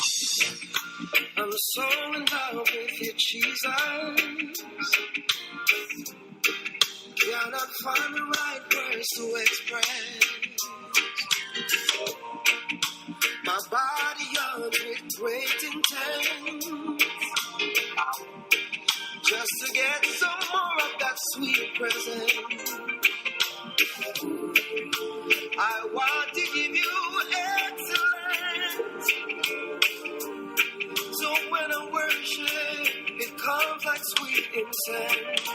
I'm so in love with your cheese eyes. Cannot find the right words to express. My body yearns with great intent, just to get some more of that sweet presence. I want to give you excellence. So when I worship, it comes like sweet incense.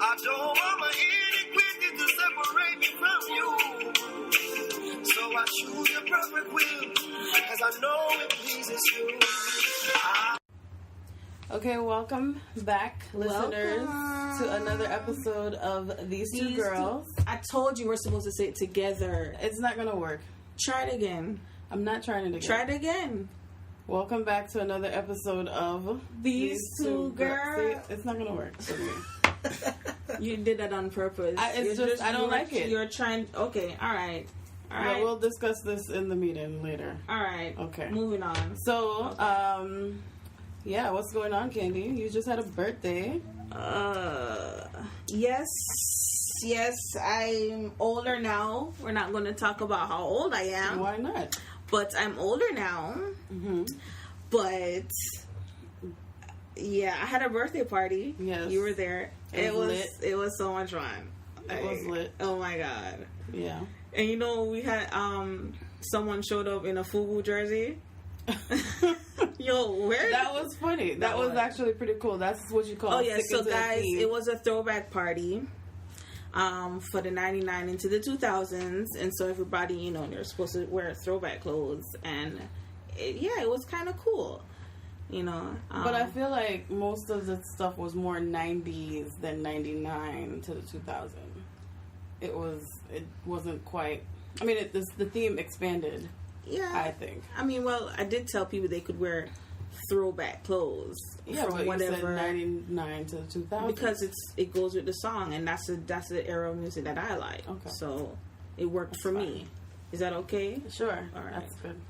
I don't want my iniquity to separate me from you. So I choose your perfect will, because I know it pleases you. Okay, welcome back, listeners, to another episode of These Two Girls. I told you we're supposed to say it together. It's not going to work. Try it again. I'm not trying it again. Try it again. Welcome back to another episode of These Two Girls. See, it's not going to work for me. You did that on purpose. I don't like it. You're trying... Okay, all right. All right. We'll discuss this in the meeting later. All right. Okay. Moving on. So, yeah, what's going on, Candy? You just had a birthday. Yes, I'm older now. We're not going to talk about how old I am. Why not? But I'm older now. Mm-hmm. But, yeah, I had a birthday party. Yes. You were there. It was so much fun. It was lit. Oh, my God. Yeah. And, you know, we had, someone showed up in a FUBU jersey. Yo, where? That was funny. That was actually pretty cool. That's what you call. Oh yeah, so guys, it was a throwback party, for the 99 into the 2000s, and so everybody, you know, they're supposed to wear throwback clothes, and it was kind of cool, you know. But I feel like most of the stuff was more 90s than 99 to the 2000. It wasn't quite. I mean, the theme expanded. Yeah, I think. I mean, well, I did tell people they could wear throwback clothes. Yeah, but whatever. You said 99 to 2000 because it goes with the song, and that's the era of music that I like. Okay, so it worked for me. Is that okay? Sure. All right. That's good.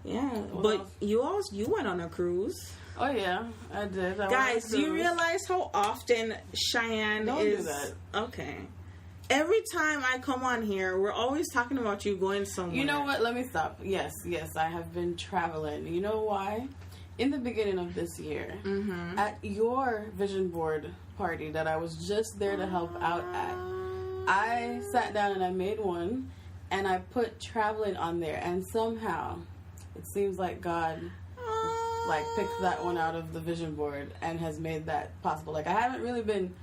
Yeah, but you went on a cruise. Oh yeah, I did. Guys, do you realize how often Cheyenne do that. Okay. Every time I come on here, we're always talking about you going somewhere. You know what? Let me stop. Yes, I have been traveling. You know why? In the beginning of this year, at your vision board party that I was just there to help out at, I sat down and I made one, and I put traveling on there, and somehow it seems like God picked that one out of the vision board and has made that possible. Like, I haven't really been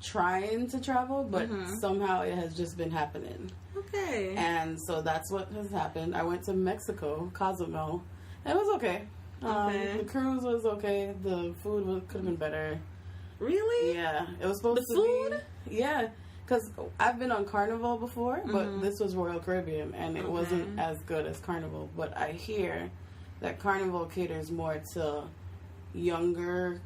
trying to travel, but somehow it has just been happening. Okay. And so that's what has happened. I went to Mexico, Cozumel. It was okay. The cruise was okay. The food could have been better. Really? Yeah. It was supposed to food? be. Yeah. Because I've been on Carnival before, but this was Royal Caribbean, and it wasn't as good as Carnival. But I hear that Carnival caters more to a younger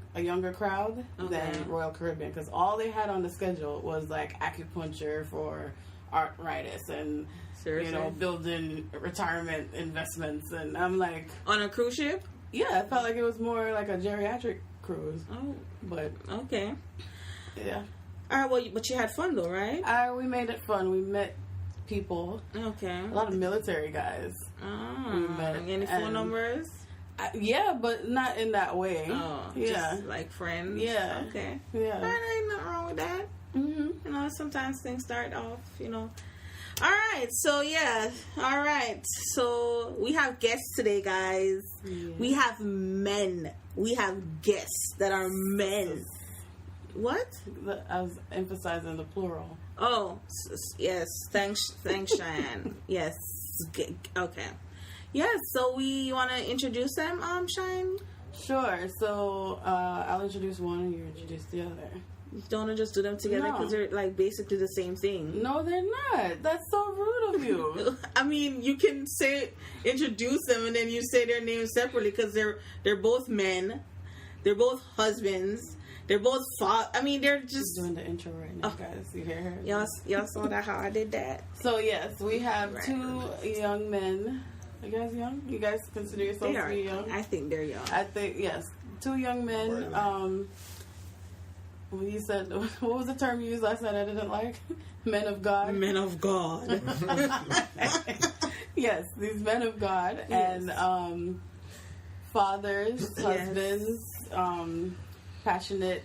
crowd than Royal Caribbean, because all they had on the schedule was like acupuncture for arthritis and seriously? You know, building retirement investments, and I'm like, on a cruise ship? Yeah, it felt like it was more like a geriatric cruise. Oh, but okay, yeah. All right, well, but you had fun though, right? We made it fun. We met people. Okay, a lot of military guys. We met. Any phone numbers? Yeah, but not in that way. Oh, yeah, just like friends. Yeah. Okay. Yeah. All right, ain't nothing wrong with that. Mm-hmm. You know, sometimes things start off, you know. All right, so yeah. All right, so we have guests today, guys. Yeah. We have men. We have guests that are men. What? I was emphasizing the plural. Oh, yes. Thanks, Cheyenne. Yes. Okay. Yeah, so we want to introduce them, Cheyenne? Sure. So, I'll introduce one and you introduce the other. You don't want to just do them together because they're like basically the same thing. No, they're not. That's so rude of you. I mean, you can introduce them and then you say their names separately because they're both men. They're both husbands. They're both I mean, they're just... She's doing the intro right now, guys. You hear her? Y'all saw that how I did that? So, yes, we have two young men you guys young? You guys consider yourselves to be young? I think they're young. I think, yes. 2 young men. When you said, what was the term you used last night I didn't like? Men of God. Men of God. Yes, these men of God. Yes. And fathers, husbands, passionate,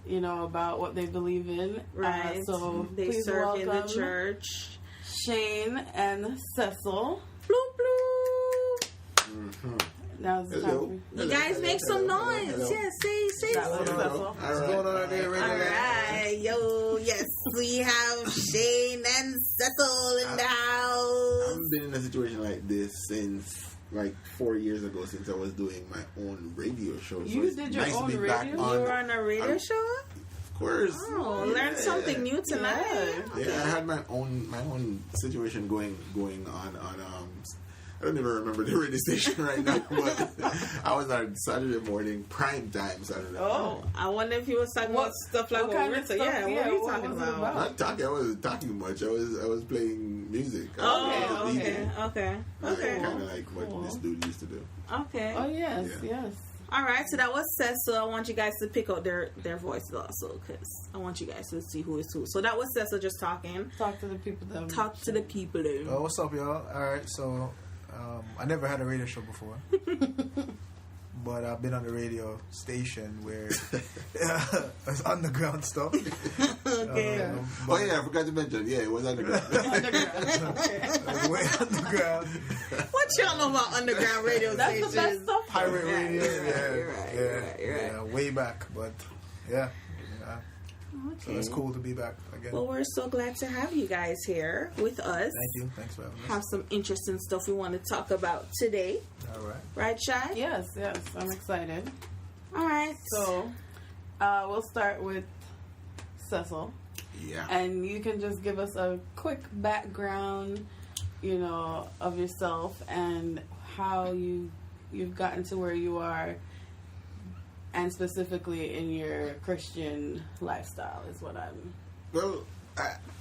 about what they believe in. Right. So they please serve welcome in the church. Shane and Cecil. Bloop, bloop. Mm-hmm. Now's the time. You guys make some noise. Hello. Yes, say That was something. Cecil. What's going on out there, All radio? right, yo, yes, we have Shane and Cecil in the house. I've been in a situation like this since like 4 years ago, since I was doing my own radio show. So You it's did your nice to own be back radio? on. You were on a radio show? Of course. Oh, learned something new tonight. Yeah, I had my own situation going on. I don't even remember the radio station right now, but I was on Saturday morning prime time Saturday. Oh, I wonder if you was talking about stuff like what what kind we're of talking. stuff? Yeah, Yeah, what are you what talking was it about? about? Not talking. I wasn't talking much. I was playing music. Oh, okay. Kind of like what this dude used to do. Okay. Oh, yes, Yeah. yes. All right, so that was Cecil. I want you guys to pick out their voices also, because I want you guys to see who is who. So that was Cecil just talking. Talk to the people. Talk to the people. Oh, what's up, y'all? All right, so I never had a radio show before, but I've been on the radio station where it's underground stuff. Okay. Oh yeah, I forgot to mention. Yeah, it was underground. Way underground. What y'all know about underground radio That's the stations? best stuff. Pirate Yeah, radio. you're right. Yeah, way back, but yeah. So Okay. it's cool to be back again. Well, we're so glad to have you guys here with us. Thank you. Thanks for having us. Have some interesting stuff we want to talk about today. All right. Right, Shai? Yes, I'm excited. All right. So, we'll start with Cecil. Yeah. And you can just give us a quick background, of yourself and how you've gotten to where you are, and specifically in your Christian lifestyle is what I'm... Well,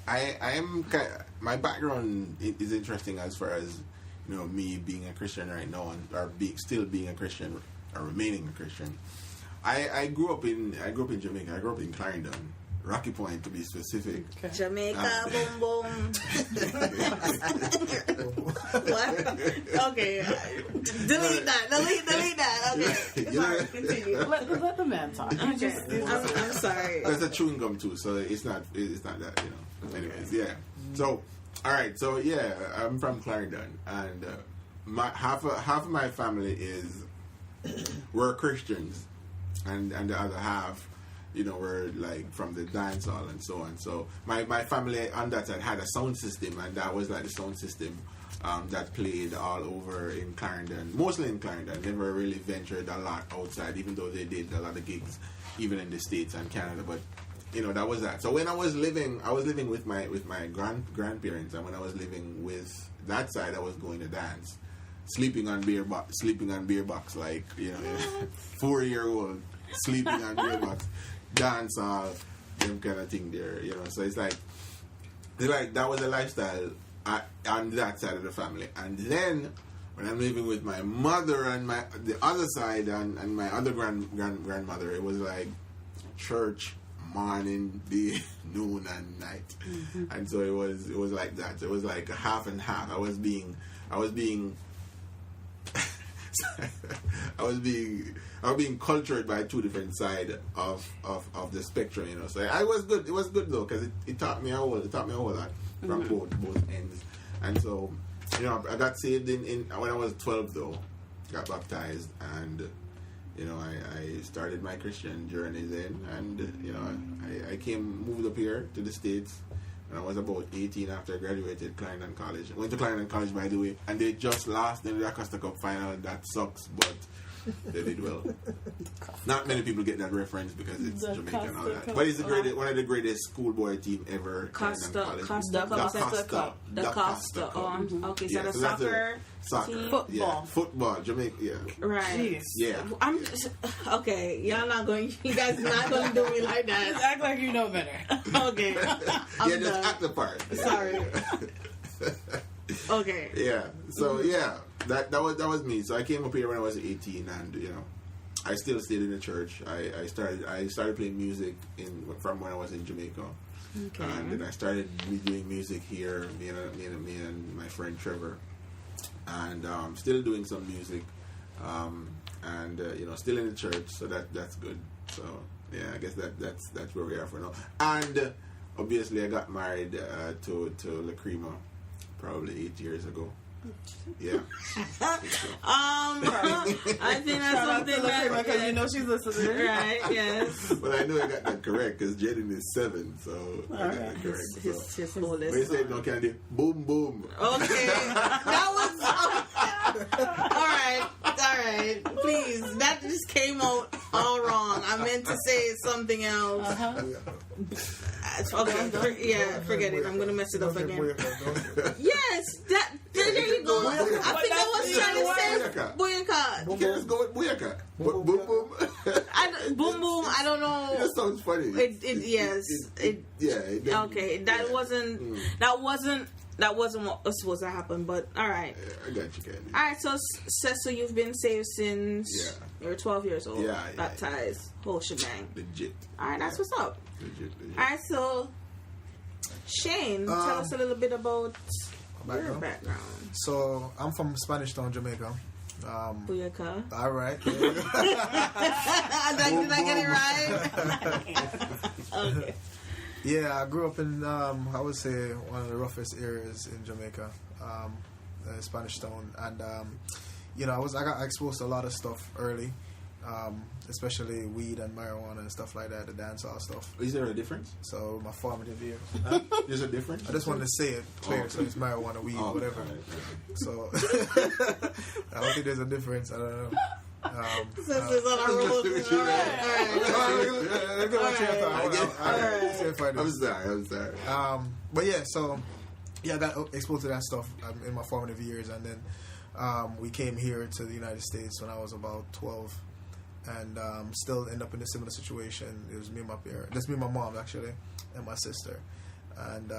I am kind of, my background is interesting as far as me being a Christian right now still being a Christian or remaining a Christian. I grew up in Jamaica. I grew up in Clarendon, Rocky Point to be specific. Okay. Jamaica, boom, boom. What? Okay. Delete that. Okay. Sorry, continue. Let the man talk. Okay. I'm sorry. There's a chewing gum too, so it's not that. Anyways, yeah. So, all right. So yeah, I'm from Clarendon, and half of my family we're Christians, and the other half, we're like from the dance hall and so on. So my family on that side had a sound system, and that was like the sound system that played all over in Clarendon, mostly in Clarendon. Never really ventured a lot outside, even though they did a lot of gigs, even in the States and Canada. But that was that. So when I was living with my grandparents, and when I was living with that side, I was going to dance, sleeping on beer box, like 4-year-old sleeping on beer box, dance all them kind of thing there. So it's like that was a lifestyle on that side of the family. And then when I'm living with my mother and the other side and my other grandmother, it was like church morning, day, noon, and night. Mm-hmm. And so it was like that. It was like a half and half. I was being cultured by two different sides of the spectrum, So I was good. It was good though, because it taught me a whole lot from both ends. And so, I got saved in when I was 12 though. Got baptized, and I started my Christian journey then, and I moved up here to the States when I was about 18 after I graduated Clarendon College. I went to Clarendon College, by the way, and they just lost in the Acosta Cup final. That sucks, but they did well. Not many people get that reference because it's Jamaican and all that. But it's one of the greatest schoolboy team ever. Costa Cup. Okay, so yeah, the soccer team? Football. Yeah, football, Jamaica, yeah. Right. Jeez. Yeah. Okay, you guys are not going to do me like that. Act like you know better. Okay. Just act the part. Sorry. Okay. Yeah. So yeah. that was me. So I came up here when I was 18, and I still stayed in the church. I started playing music from when I was in Jamaica. Okay. And then I started doing music here, me and my friend Trevor, and still doing some music, and still in the church. So that's good. So yeah, I guess that's where we are for now. And obviously, I got married to Lacrima probably 8 years ago. Yeah. I think that's something that because you know she's listening, right? Yes. But I know I got that correct because Jaden is 7, so I got that correct. His But oldest. he said no candy. Boom boom. Okay, that was all right. Please, that just came out all wrong. I meant to say something else. Okay, forget it. I'm gonna mess it up again. Yes, there you go. I think I was trying to say Booyaka. You can just go with Booyaka. Boom boom. Boom boom. I don't know. That sounds funny. Okay, that wasn't what was supposed to happen. But all right. Yeah, I got you, Candy. All right, so Cecil, you've been saved since you were 12 years old. Yeah. Baptized, whole shebang. Legit. All right, that's what's up. Legit. All right, so Shane, tell us a little bit about your background. So I'm from Spanish Town, Jamaica. Booyaka. All right. Did I get it right? Okay. Yeah, I grew up in I would say one of the roughest areas in Jamaica, Spanish Town, and I got exposed to a lot of stuff early, especially weed and marijuana and stuff like that, the dancehall stuff. Is there a difference? So my formative years. There's a difference? I just wanted to say it clear, so it's marijuana, weed, whatever. Right. So I don't think there's a difference. I don't know. Cecil's on a roll. I'm sorry. But yeah, so I got exposed to that stuff in my formative years, and then we came here to the United States when I was about 12, and still end up in a similar situation. It was me and my parents, that's me and my mom actually, and my sister, and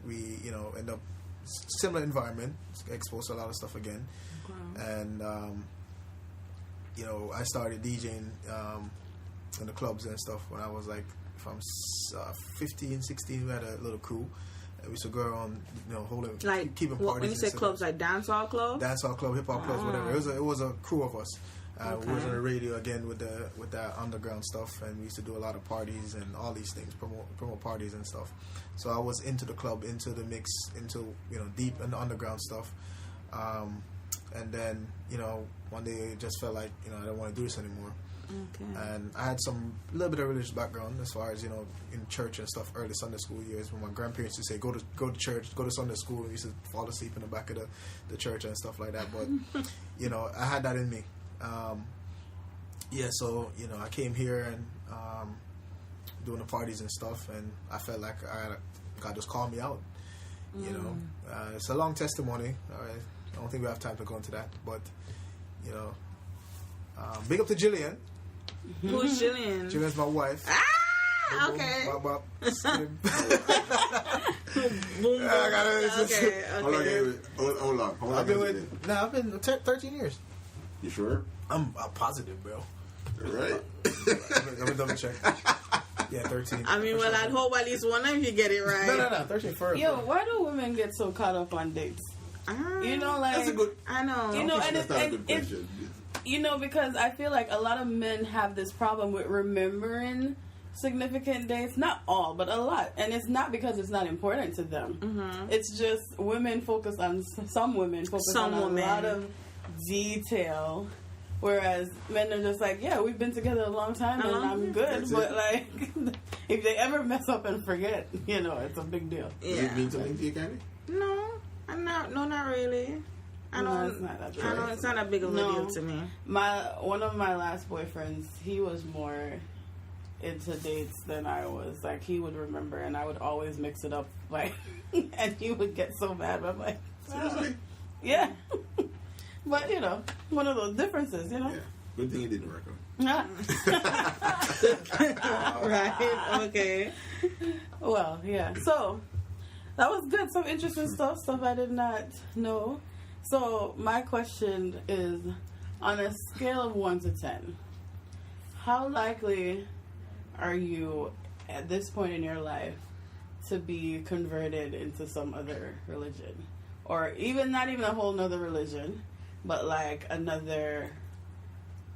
we end up similar environment, exposed to a lot of stuff again, and I started DJing in the clubs and stuff when I was like, if I'm 15, 16, we had a little crew. And we used to go around, holding, like, keeping parties. When you say clubs, like dancehall clubs? Dancehall club, hip-hop clubs, whatever. It was a crew of us. We was on the radio again with that underground stuff, and we used to do a lot of parties and all these things, promote parties and stuff. So I was into the club, into the mix, into deep in the underground stuff. And then one day it just felt like I don't want to do this anymore. Okay. And I had a little bit of religious background as far as in church and stuff. Early Sunday school years when my grandparents used to say go to church, go to Sunday school, and we used to fall asleep in the back of the church and stuff like that. But I had that in me. So I came here and doing the parties and stuff, and I felt like God just called me out. It's a long testimony. I don't think we have time to go into that, but big up to Jillian. Who's Jillian? Jillian's my wife. Okay. Boom. Okay. Hold on. I've been 13 years. You sure? I'm positive, bro. Right. Let me double check. Yeah, 13. I mean, well, I'd hope at least one of you get it right. No, 13 first. Yo, why do women get so caught up on dates? That's a good. I know. And it's because I feel like a lot of men have this problem with remembering significant dates. Not all, but a lot. And it's not because it's not important to them. Mm-hmm. It's just some women focus on a lot of detail. Whereas men are just like, yeah, we've been together a long time and I'm good. But like, if they ever mess up and forget, it's a big deal. Yeah. Does it mean something to you, Candy? No, not really. It's not that big of a deal to me. One of my last boyfriends, he was more into dates than I was. Like, he would remember, and I would always mix it up. Like, and he would get so mad. But I'm like, seriously? Yeah. But one of those differences. Yeah. Good thing it didn't work out. Right. Okay. Well, yeah. So that was good. Some interesting stuff I did not know. So my question is, on a scale of 1 to 10, how likely are you at this point in your life to be converted into some other religion? Or even not even a whole nother religion, but like another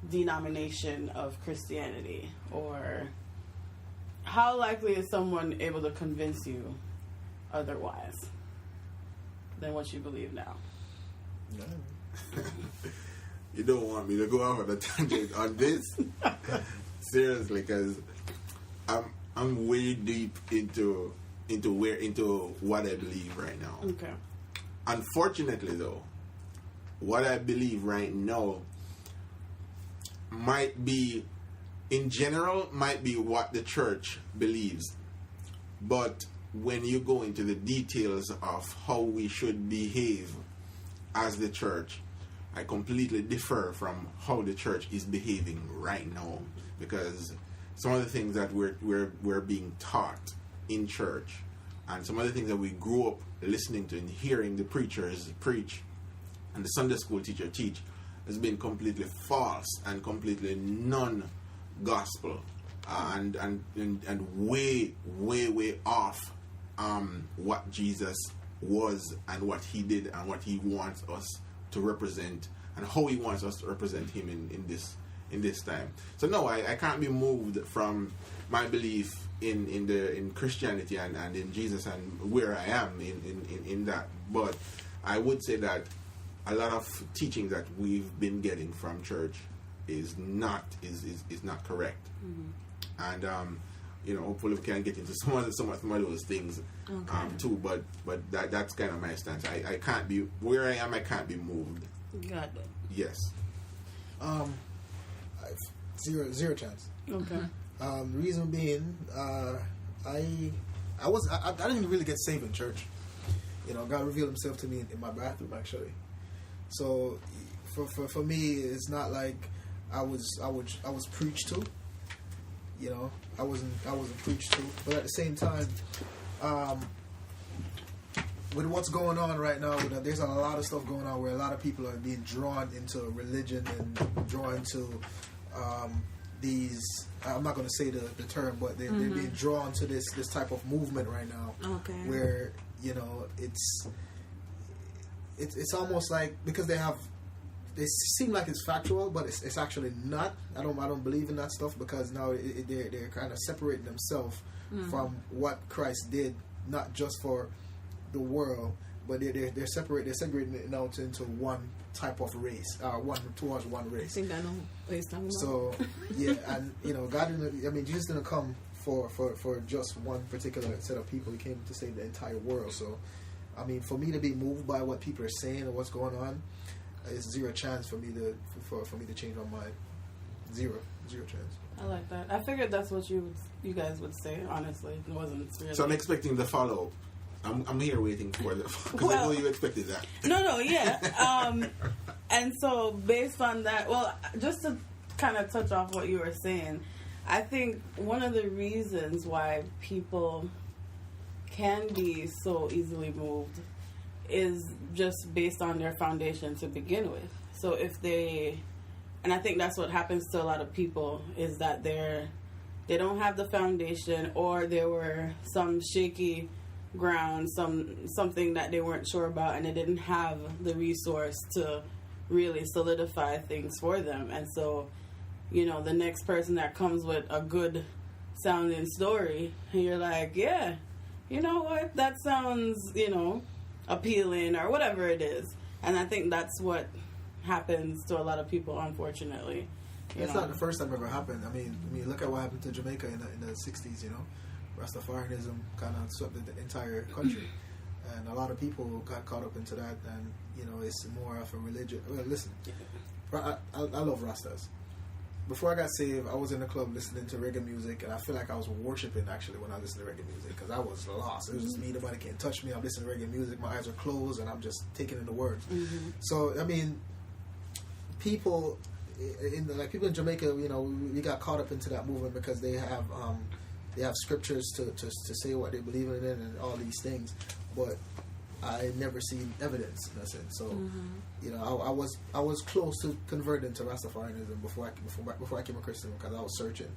denomination of Christianity? Or how likely is someone able to convince you otherwise than what you believe now? You don't want me to go off on a tangent on this? Seriously, because I'm way deep into what I believe right now. Okay. Unfortunately, though, what I believe right now might be, in general, might be what the church believes. But when you go into the details of how we should behave as the church, I completely differ from how the church is behaving right now, because some of the things that we're being taught in church, and some of the things that we grew up listening to and hearing the preachers preach and the Sunday school teacher teach, has been completely false and completely non-gospel, and way off what Jesus was and what he did and what he wants us to represent and how he wants us to represent him in this time. So no, I can't be moved from my belief in Christianity and in Jesus and where I am in that. But I would say that a lot of teaching that we've been getting from church is not correct. Mm-hmm. And hopefully we can get into some of those things too. But that's kind of my stance. I can't be where I am. I can't be moved. Got it. Yes. Zero chance. Okay. The reason being, I didn't really get saved in church. God revealed Himself to me in my bathroom, actually. So, for me, it's not like I was preached to. I wasn't preached to. But at the same time, with what's going on right now, there's a lot of stuff going on where a lot of people are being drawn into religion and drawn to these. I'm not going to say the term, but they're being drawn to this type of movement right now. Okay. Where it's almost like, because they seem like it's factual, but it's actually not. I don't believe in that stuff, because now they're kind of separating themselves from what Christ did, not just for the world, but they're segregating it now into one type of race, towards one race. I think I know what he's talking about. So yeah, and God didn't. I mean, Jesus didn't come for just one particular set of people. He came to save the entire world. So, I mean, for me to be moved by what people are saying or what's going on, it's zero chance for me to change my mind. Zero chance. I like that. I figured that's what you guys would say. Honestly, it wasn't really. So I'm expecting the follow-up. I'm here waiting for because I know you expected that. No, yeah. And so based on that, well, just to kind of touch off what you were saying, I think one of the reasons why people can be so easily moved is just based on their foundation to begin with. So if they, and I think that's what happens to a lot of people, is that they don't have the foundation, or there were some shaky ground, something that they weren't sure about, and they didn't have the resource to really solidify things for them. And so, the next person that comes with a good sounding story, and you're like, yeah, you know what, that sounds, appealing, or whatever it is. And I think that's what happens to a lot of people, unfortunately. It's not the first time it ever happened. I mean, look at what happened to Jamaica in the 60s, Rastafarianism kind of swept the entire country, and a lot of people got caught up into that. And it's more of a religion. Well, listen, I love Rastas. Before I got saved, I was in the club listening to reggae music, and I feel like I was worshiping actually when I listened to reggae music, because I was lost. It was just me. Nobody can touch me. I'm listening to reggae music. My eyes are closed, and I'm just taking in the words. Mm-hmm. So I mean, people in Jamaica, we got caught up into that movement because they have scriptures to say what they believe in and all these things. But I never seen evidence in a sense. So, you know, I was close to converting to Rastafarianism before I became a Christian because I was searching,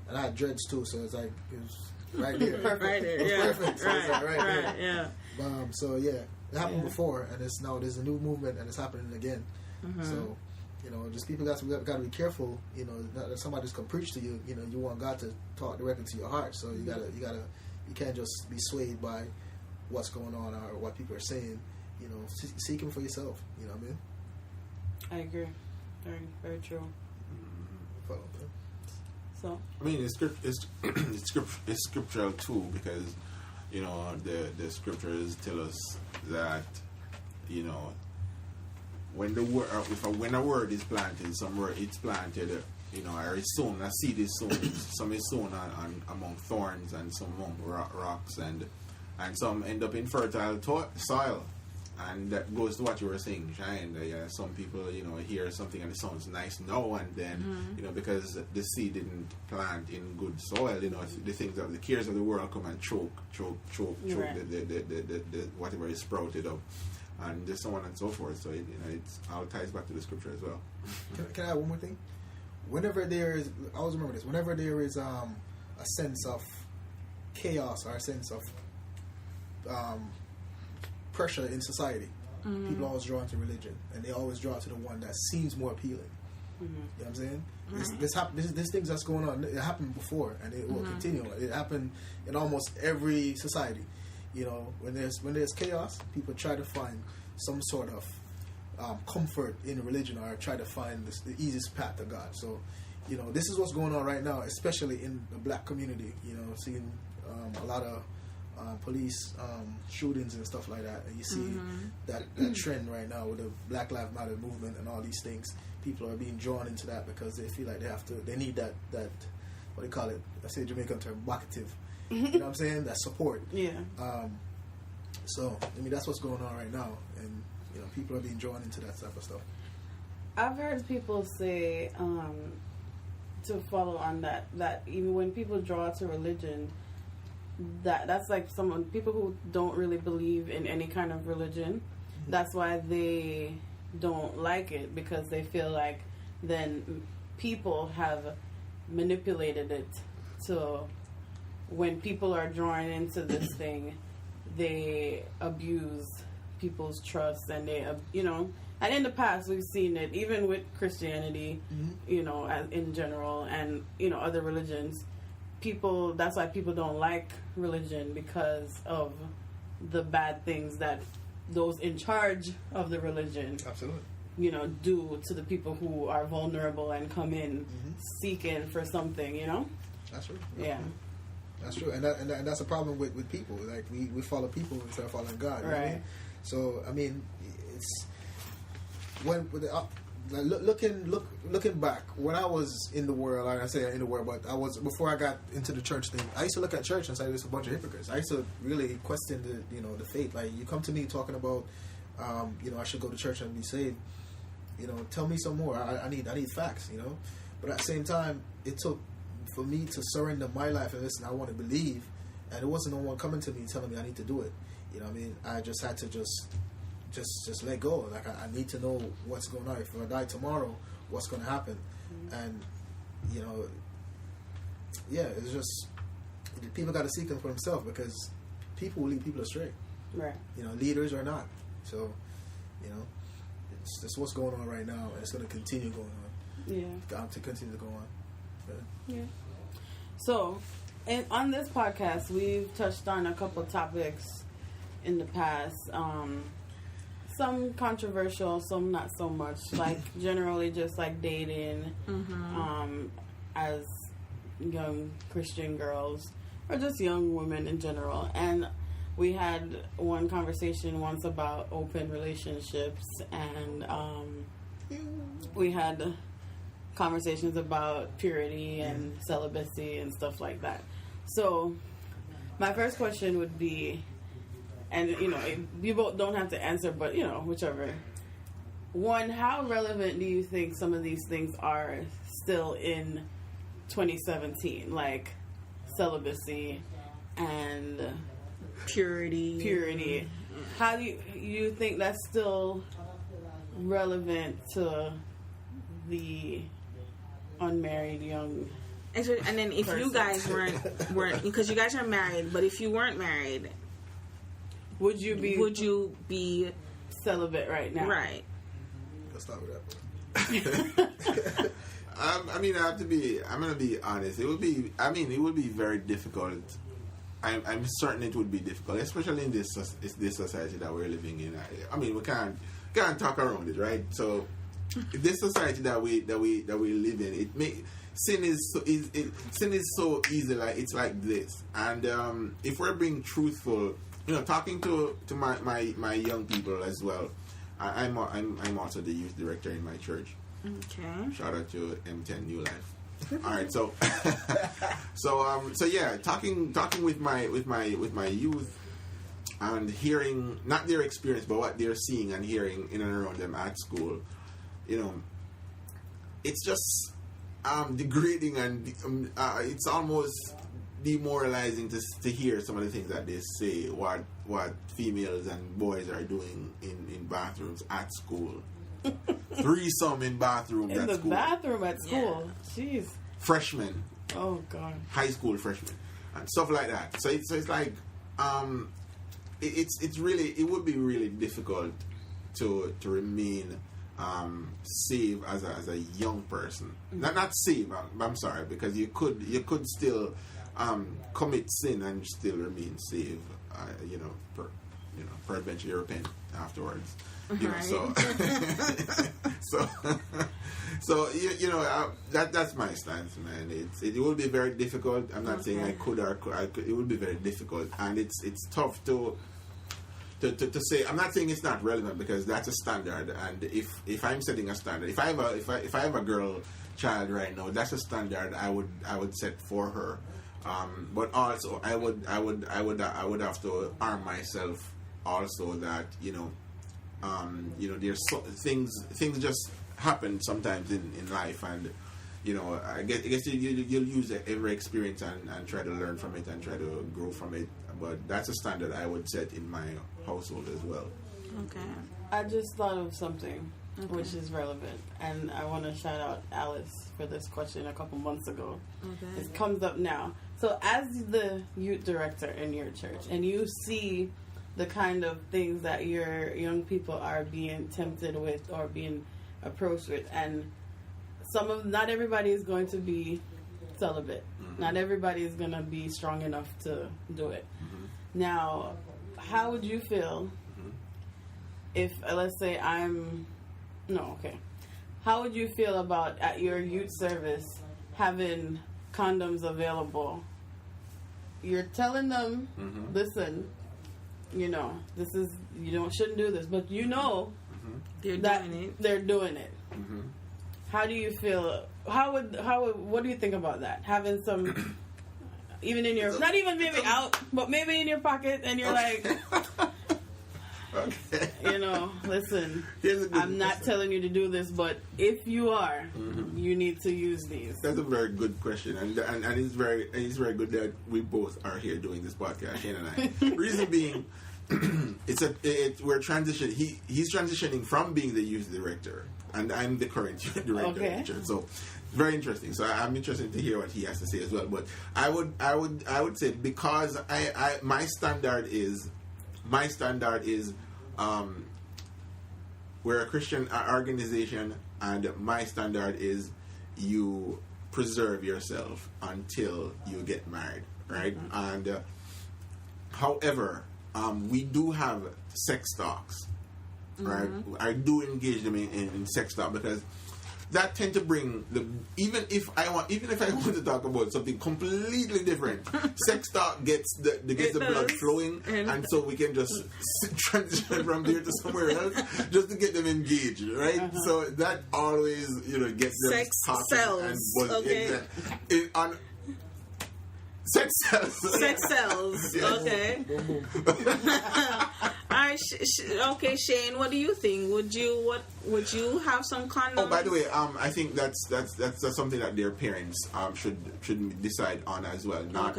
and I had dreads too. So it's like it was right there, perfect, right there, yeah, perfect. So it's like right there. yeah. So yeah, it happened before, and it's now there's a new movement, and it's happening again. So, you know, just people got to be careful. You know, not that somebody just come preach to you. You know, you want God to talk directly to your heart. So you can't just be swayed by what's going on or what people are saying. You know, seek Him for yourself. You know what I mean? I agree. Very, very true. So I mean, it's scriptural too, because you know the scriptures tell us that, you know, when when a word is planted, it's planted. You know, or it's sown. A seed is sown. Some is sown on among thorns, and some among rocks, and some end up in fertile soil. And that goes to what you were saying, Shane. Some people, you know, hear something and it sounds nice now, and then, you know, because the seed didn't plant in good soil, you know, the things of the cares of the world come and choke right. the whatever is sprouted up, and just so on and so forth. So, you know, it's all ties back to the scripture as well. Can I add one more thing? Whenever there is, I always remember this. Whenever there is a sense of chaos or a sense of pressure in society, people always draw into religion, and they always draw to the one that seems more appealing. You know what I'm saying? This things that's going on, it happened before, and it will continue. It happened in almost every society. You know, when there's chaos, people try to find some sort of comfort in religion, or try to find the easiest path to God. So, you know, this is what's going on right now, especially in the black community. You know, seeing a lot of police shootings and stuff like that, and you see that trend right now with the Black Lives Matter movement and all these things. People are being drawn into that because they feel like they need that what do you call it? I say Jamaican term, vocative. You know what I'm saying? That support. yeah. So I mean, that's what's going on right now, and you know, people are being drawn into that type of stuff. I've heard people say, to follow on that even when people draw to religion, that's like people who don't really believe in any kind of religion. That's why they don't like it, because they feel like then people have manipulated it. So when people are drawn into this thing, they abuse people's trust, and they, you know, and in the past we've seen it even with Christianity, you know, in general, and you know, other religions. That's why people don't like religion, because of the bad things that those in charge of the religion, you know, do to the people who are vulnerable and come in seeking for something, you know. That's true. Yeah. That's true, and that's a problem with people. Like we follow people instead of following God, right? What I mean? So I mean, it's looking back when I was in the world. Like I say in the world, but I was before I got into the church thing. I used to look at church and say there's a bunch of hypocrites. I used to really question the faith. Like, you come to me talking about you know, I should go to church and be saved. You know, tell me some more. I need facts. You know, but at the same time, it took for me to surrender my life and listen, I want to believe, and it wasn't no one coming to me telling me I need to do it. You know what I mean? I just had to just let go. Like, I need to know what's going on. If I die tomorrow, what's going to happen? And, you know, yeah, it's just, people got to seek them for themselves, because people will lead people astray. Right. You know, leaders or not. So, you know, it's just what's going on right now, and it's going to continue going on. Yeah. Got to continue to go on. Yeah. So, on this podcast, we've touched on a couple topics in the past. Some controversial, some not so much. Like, generally just like dating, as young Christian girls, or just young women in general. And we had one conversation once about open relationships, and we had conversations about purity and celibacy and stuff like that. So my first question would be, and you know, you both don't have to answer, but you know, whichever one, how relevant do you think some of these things are still in 2017, like celibacy and purity, How do you think that's still relevant to the unmarried young? And then if you guys weren't because you guys are married, but if you weren't married, would you be celibate right now? Right. Let's start with that. I mean, I'm gonna be honest. It would be very difficult. I'm certain it would be difficult, especially in this society that we're living in. I mean, we can't talk around it, right? So, this society that we live in, sin is so easy. Like it's like this, and if we're being truthful, talking to my young people as well. I'm also the youth director in my church. Okay. Shout out to M10 New Life. All right, so yeah, talking with my youth and hearing not their experience but what they're seeing and hearing in and around them at school, it's just degrading and it's almost demoralizing to hear some of the things that they say, what females and boys are doing in bathrooms at school. Threesome in bathrooms at school. In the bathroom at school. Yeah. Jeez. Freshmen. Oh God. High school freshmen and stuff like that. So it's like it would be really difficult to remain safe as a young person. Not safe. I'm sorry, because you could still commit sin and still remain safe. Peradventure you repent afterwards. So that's my stance, man. It will be very difficult. I'm not saying I could. It will be very difficult, and it's tough to say. I'm not saying it's not relevant because that's a standard, and if I'm setting a standard, if I have a girl child right now, that's a standard I would set for her. But also I would have to arm myself also that there's things just happen sometimes in life, and I guess you'll use every experience and try to learn from it and try to grow from it. But that's a standard I would set in my household as well. Okay. I just thought of something which is relevant, and I want to shout out Alice for this question a couple months ago. Okay. It comes up now. So as the youth director in your church, and you see the kind of things that your young people are being tempted with or being approached with, and not everybody is going to be celibate. Mm-hmm. Not everybody is going to be strong enough to do it. Mm-hmm. Now, how would you feel if, let's say how would you feel about at your youth service having condoms available? You're telling them, listen, this is, shouldn't do this, but they're doing it. Mm-hmm. How do you feel? What do you think about that? Having some, even in your, not even maybe out, but maybe in your pocket, and you're like, listen, I'm not telling you to do this, but if you are, you need to use these. That's a very good question, and it's very good that we both are here doing this podcast, Shane and I. Reason being, we're transitioning. He's transitioning from being the youth director, and I'm the current youth director of the church. So very interesting. So I'm interested to hear what he has to say as well. But I would say, because my standard is we're a Christian organization, and my standard is you preserve yourself until you get married, right? Mm-hmm. And however, we do have sex talks, right? I do engage them in sex talk, because that tend to bring even if I want to talk about something completely different, sex talk gets the blood flowing, and so we can just transition from there to somewhere else just to get them engaged, right? So that always gets them sex sells. Sex sells. Yes. Okay. All right, okay, Shane. What do you think? Would you have some condoms? Oh, by the way, I think that's something that their parents should decide on as well, not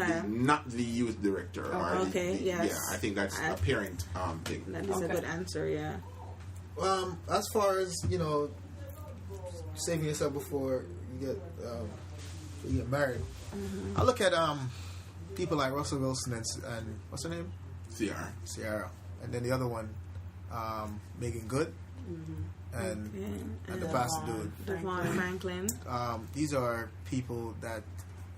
the youth director. Yes. Yeah, I think that's a parent thing. That is a good answer. Yeah. As far as saving yourself before you get married, I look at people like Russell Wilson and what's her name? Ciara. And then the other one, Megan Good, and the pastor dude, Devon Franklin. These are people that,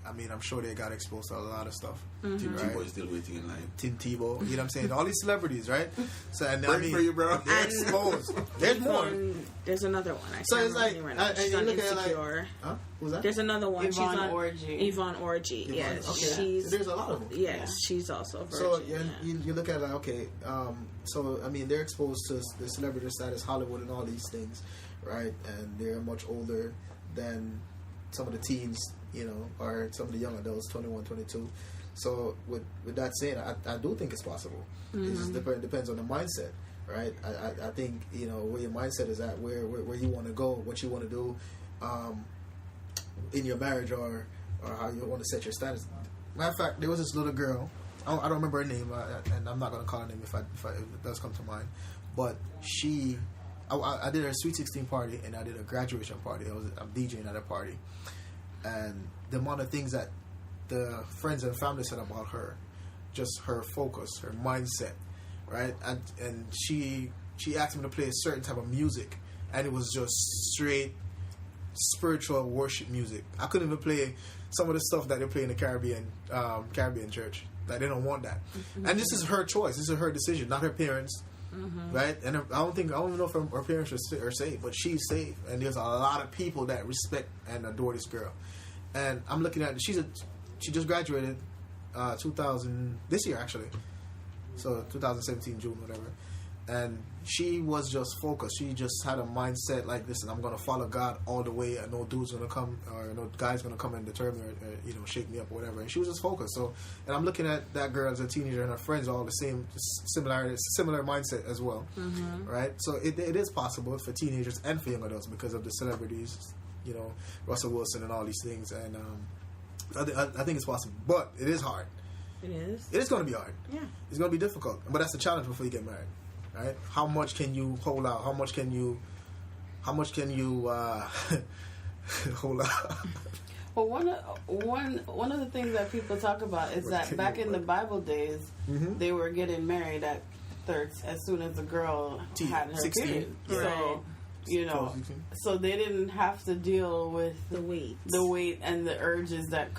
I mean, I'm sure they got exposed to a lot of stuff. Tim Tebow is still waiting in line. Tim Tebow, you know what I'm saying? All these celebrities, right? So, and Pray for you, bro. They're exposed. There's more. There's another one. So it's like, she's on Insecure. Huh? Who's that? There's another one. Yvonne Orji. Yvonne Orji. Yes, okay. There's a lot of them. Yes, she's also a virgin. So you look at it like, okay, so I mean, they're exposed to the celebrity status, Hollywood, and all these things, right? And they're much older than some of the teens, or some of the young adults, 21, 22. So with that said, I do think it's possible. It just depends on the mindset, right? I think where your mindset is at, where you want to go, what you want to do in your marriage, or how you want to set your status. Matter of fact, there was this little girl. I don't remember her name, and I'm not going to call her name if it does come to mind. But I did a Sweet 16 party, and I did a graduation party. I'm DJing at a party, and the amount of things that the friends and family said about her, just her focus, her mindset, right? And she asked me to play a certain type of music, and it was just straight spiritual worship music. I couldn't even play some of the stuff that they play in the Caribbean church. Like, they don't want that. And this is her choice. This is her decision, not her parents. Right? And I don't even know if her parents are saved, but she's saved. And there's a lot of people that respect and adore this girl. And I'm looking at she just graduated 2000 this year actually. So 2017 June, whatever. And she was just focused. She just had a mindset like, listen, I'm gonna follow God all the way, and no dude's gonna come, or no guy's gonna come and determine or shake me up or whatever. And she was just focused. So, and I'm looking at that girl as a teenager, and her friends are all the same, similar mindset as well, right? So it is possible for teenagers and for young adults because of the celebrities, Russell Wilson and all these things. And I think it's possible, but it is hard. It is. It is going to be hard. Yeah. It's going to be difficult, but that's the challenge before you get married. Right? How much can you hold out? How much can you hold out? Well, one of the things that people talk about is that back in the Bible days, they were getting married at as soon as the girl had her 16. period. Right. So so they didn't have to deal with the weight and the urges that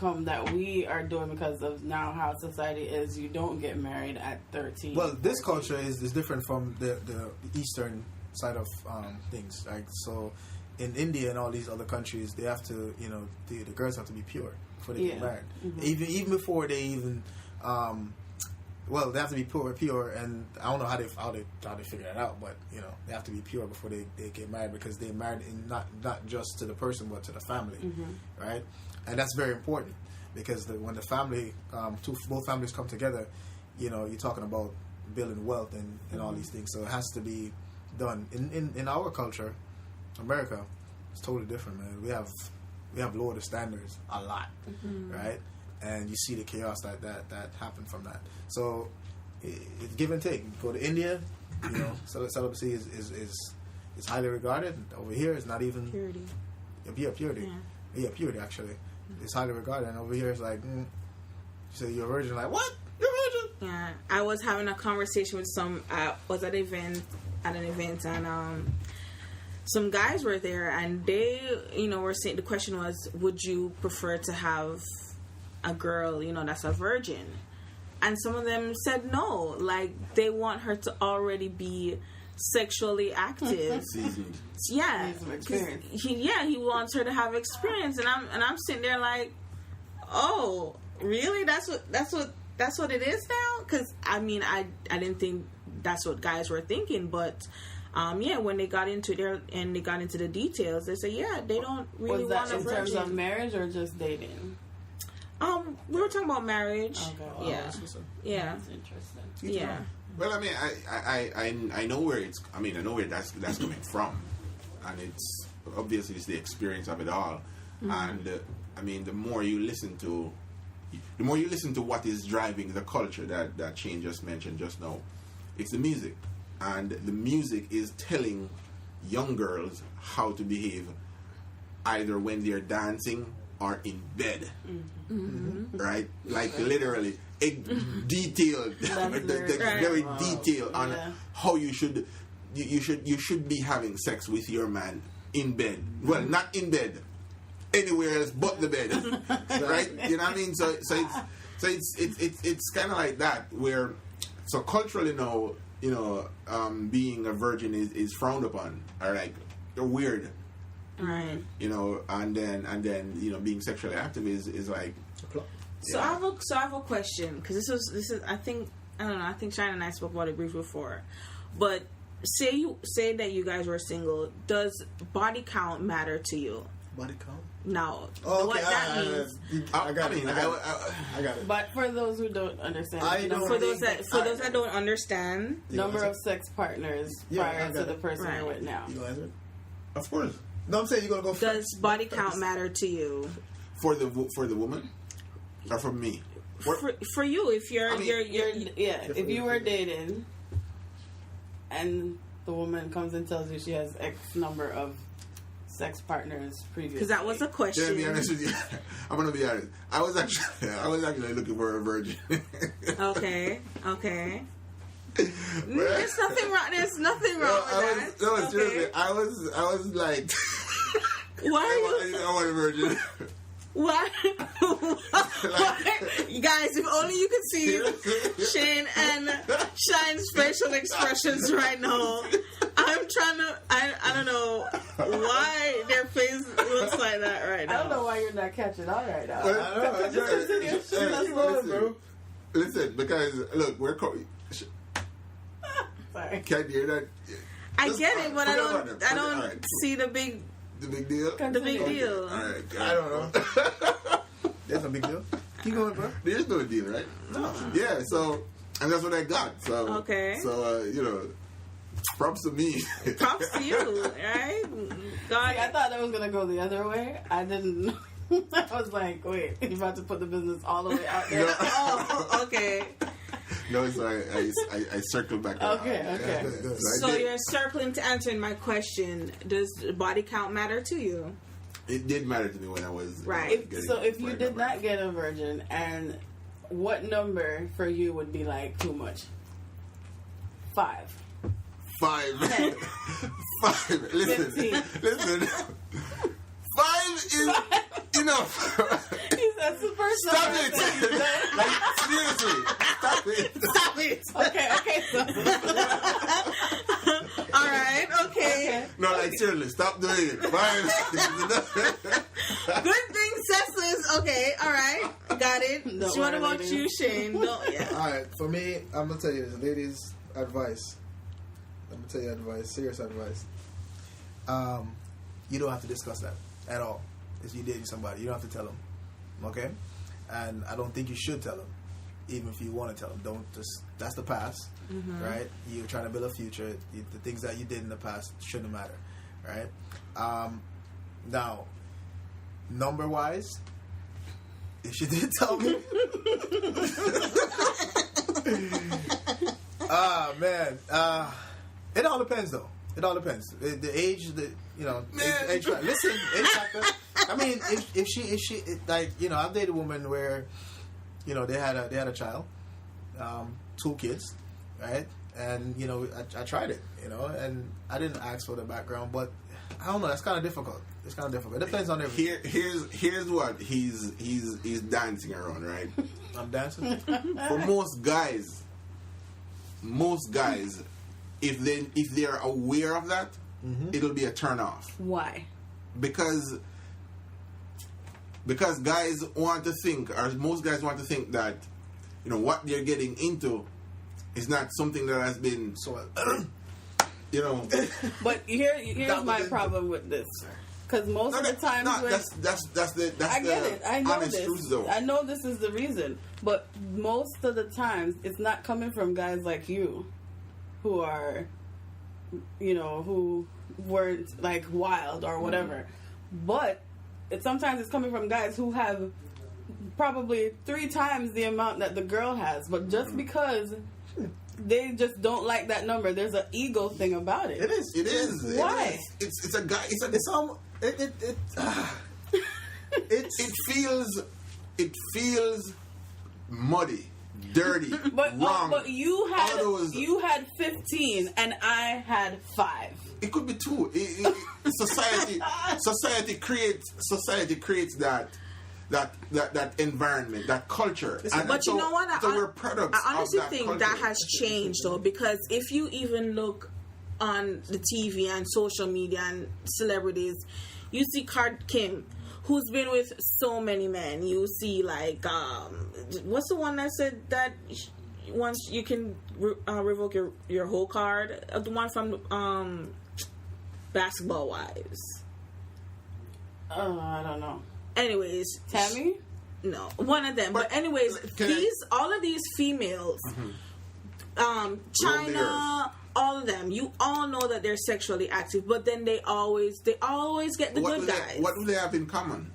we are doing because of now how society is. You don't get married at 13. Well, this culture is different from the eastern side of things. Like, so in India and all these other countries, they have to, the girls have to be pure before they get married. Even before they even well, they have to be pure, and I don't know how they figure that out, but they have to be pure before they get married, because they're married not just to the person but to the family, right? And that's very important, because when the family, both families come together, you're talking about building wealth and all these things. So it has to be done. In our culture, America, it's totally different, man. We have lowered the standards a lot, right? And you see the chaos that happened from that. So it's give and take. You go to India, celibacy is highly regarded. Over here, it's not even purity. Yeah, purity. Yeah, purity actually. It's highly regarded. And over here, it's like, you say you're a virgin. Like, what? You're a virgin? Yeah, I was having a conversation with was at an event, and some guys were there, and they, were saying, the question was, would you prefer to have a girl, that's a virgin? And some of them said no, like they want her to already be sexually active. Seasoned. Yeah, experience. He wants her to have experience, and I'm sitting there like, oh, really? That's what it is now? Because I didn't think that's what guys were thinking, but when they got into the details, they said, they don't really want a virgin. Was that in terms of marriage or just dating? We were talking about marriage. Okay. Yeah. Yeah. That's interesting. Yeah. Well, I mean, I know where it's. I mean, I know where that's coming from, and it's obviously it's the experience of it all. And I mean, the more you listen to what is driving the culture that Shane just mentioned just now, it's the music, and the music is telling young girls how to behave, either when they're dancing or in bed, right? Like literally. Detailed, very detailed on how you should be having sex with your man in bed. Well, not in bed, anywhere else but the bed, right? You know what I mean? So it's kind of like that. Where so culturally now, you know, being a virgin is frowned upon, or like they're weird, right? You know, and then you know, being sexually active is like. So I have a question, because this is I don't know, I think Shine and I spoke about it briefly before, but say that you guys were single, does body count matter to you? Body count? No. Oh, okay. What that means? I got it. But for those who don't understand, for those that don't understand, number of sex partners prior to the person you're with now. You gonna answer it? Of course. No, I'm saying you're gonna go first. Does body count matter to you? For the woman? Or for me? For you, if if you were dating and the woman comes and tells you she has X number of sex partners previously. Because that was a question. To be honest with you, I'm gonna be honest. I was actually looking for a virgin. Okay. There's nothing wrong with that. Seriously, I was like, why are you? I want a virgin. Why? Guys, if only you could see Shane and Shine's facial expressions right now. I'm trying to. I don't know why their face looks like that right now. I don't know why you're not catching on right now. Listen, because look, we're. Sorry. Can't hear that. I get it, but I don't see the big. The big deal? The big deal. All right, I don't know. That's a big deal. Keep going, bro. There's no deal, right? No. Yeah, so, and that's what I got. So, okay. So, you know, props to me. Props to you, right? God. See, I thought that was going to go the other way. I didn't. I was like, wait, you're about to put the business all the way out there. No. Oh, okay. No, so I circled back around. Okay. Yeah, good. So you're circling to answering my question. Does body count matter to you? It did matter to me when I was right. So if you did not get a virgin, and what number for you would be like too much? 5. 5. 10. 5. Listen. 15. 5 is enough. That's the first Stop number. it! Like, seriously. Stop it. Okay. All right, okay. No, like, seriously, stop doing it. 5 is enough. Good thing Cecil is okay. All right, got it. So what about you, Shane? No, yeah. All right, for me, I'm gonna tell you this, ladies' advice. I'm gonna tell you advice, serious advice. You don't have to discuss that at all. If you're dating somebody, you don't have to tell them. Okay? And I don't think you should tell them. Even if you want to tell them. Don't just, that's the past. Mm-hmm. Right? You're trying to build a future. The things that you did in the past shouldn't matter. Right? Now, number wise, if she did tell me. Man. It all depends though. It all depends. The age, age factor. Listen, age factor. I mean, if she like, you know, I've dated a woman where, you know, they had a child, 2 kids, right? And you know, I tried it, you know, and I didn't ask for the background, but I don't know. That's kind of difficult. It's kind of difficult. It depends on everything. Here's what he's dancing around, right? I'm dancing. For most guys, if they're aware of that, mm-hmm. it'll be a turn off. Why? Because guys want to think, or most guys want to think that, you know, what they're getting into is not something that has been, so, you know. But here's my problem with this. Because most of the times when that's I get the it, I know honest this. truth, though. I know this is the reason, but most of the times it's not coming from guys like you, who are, who weren't like wild or whatever, but sometimes it's coming from guys who have probably 3 times the amount that the girl has, but just because they just don't like that number, there's an ego thing about it. It is. It is. Why? It's a guy. It feels muddy, dirty, But wrong. but you had 15 and I had 5. It could be 2. Society creates that environment, that culture. But you know what? We're products I honestly of that think culture. that has changed, though, because if you even look on the TV and social media and celebrities, you see Kim, who's been with so many men. You see, like, what's the one that said that once you can revoke your whole card? The one from Basketball Wives. I don't know. Anyways, Tammy? No, one of them. But anyways, all of these females, China, all of them, you all know that they're sexually active, but then they always get the good guys. What do they have in common?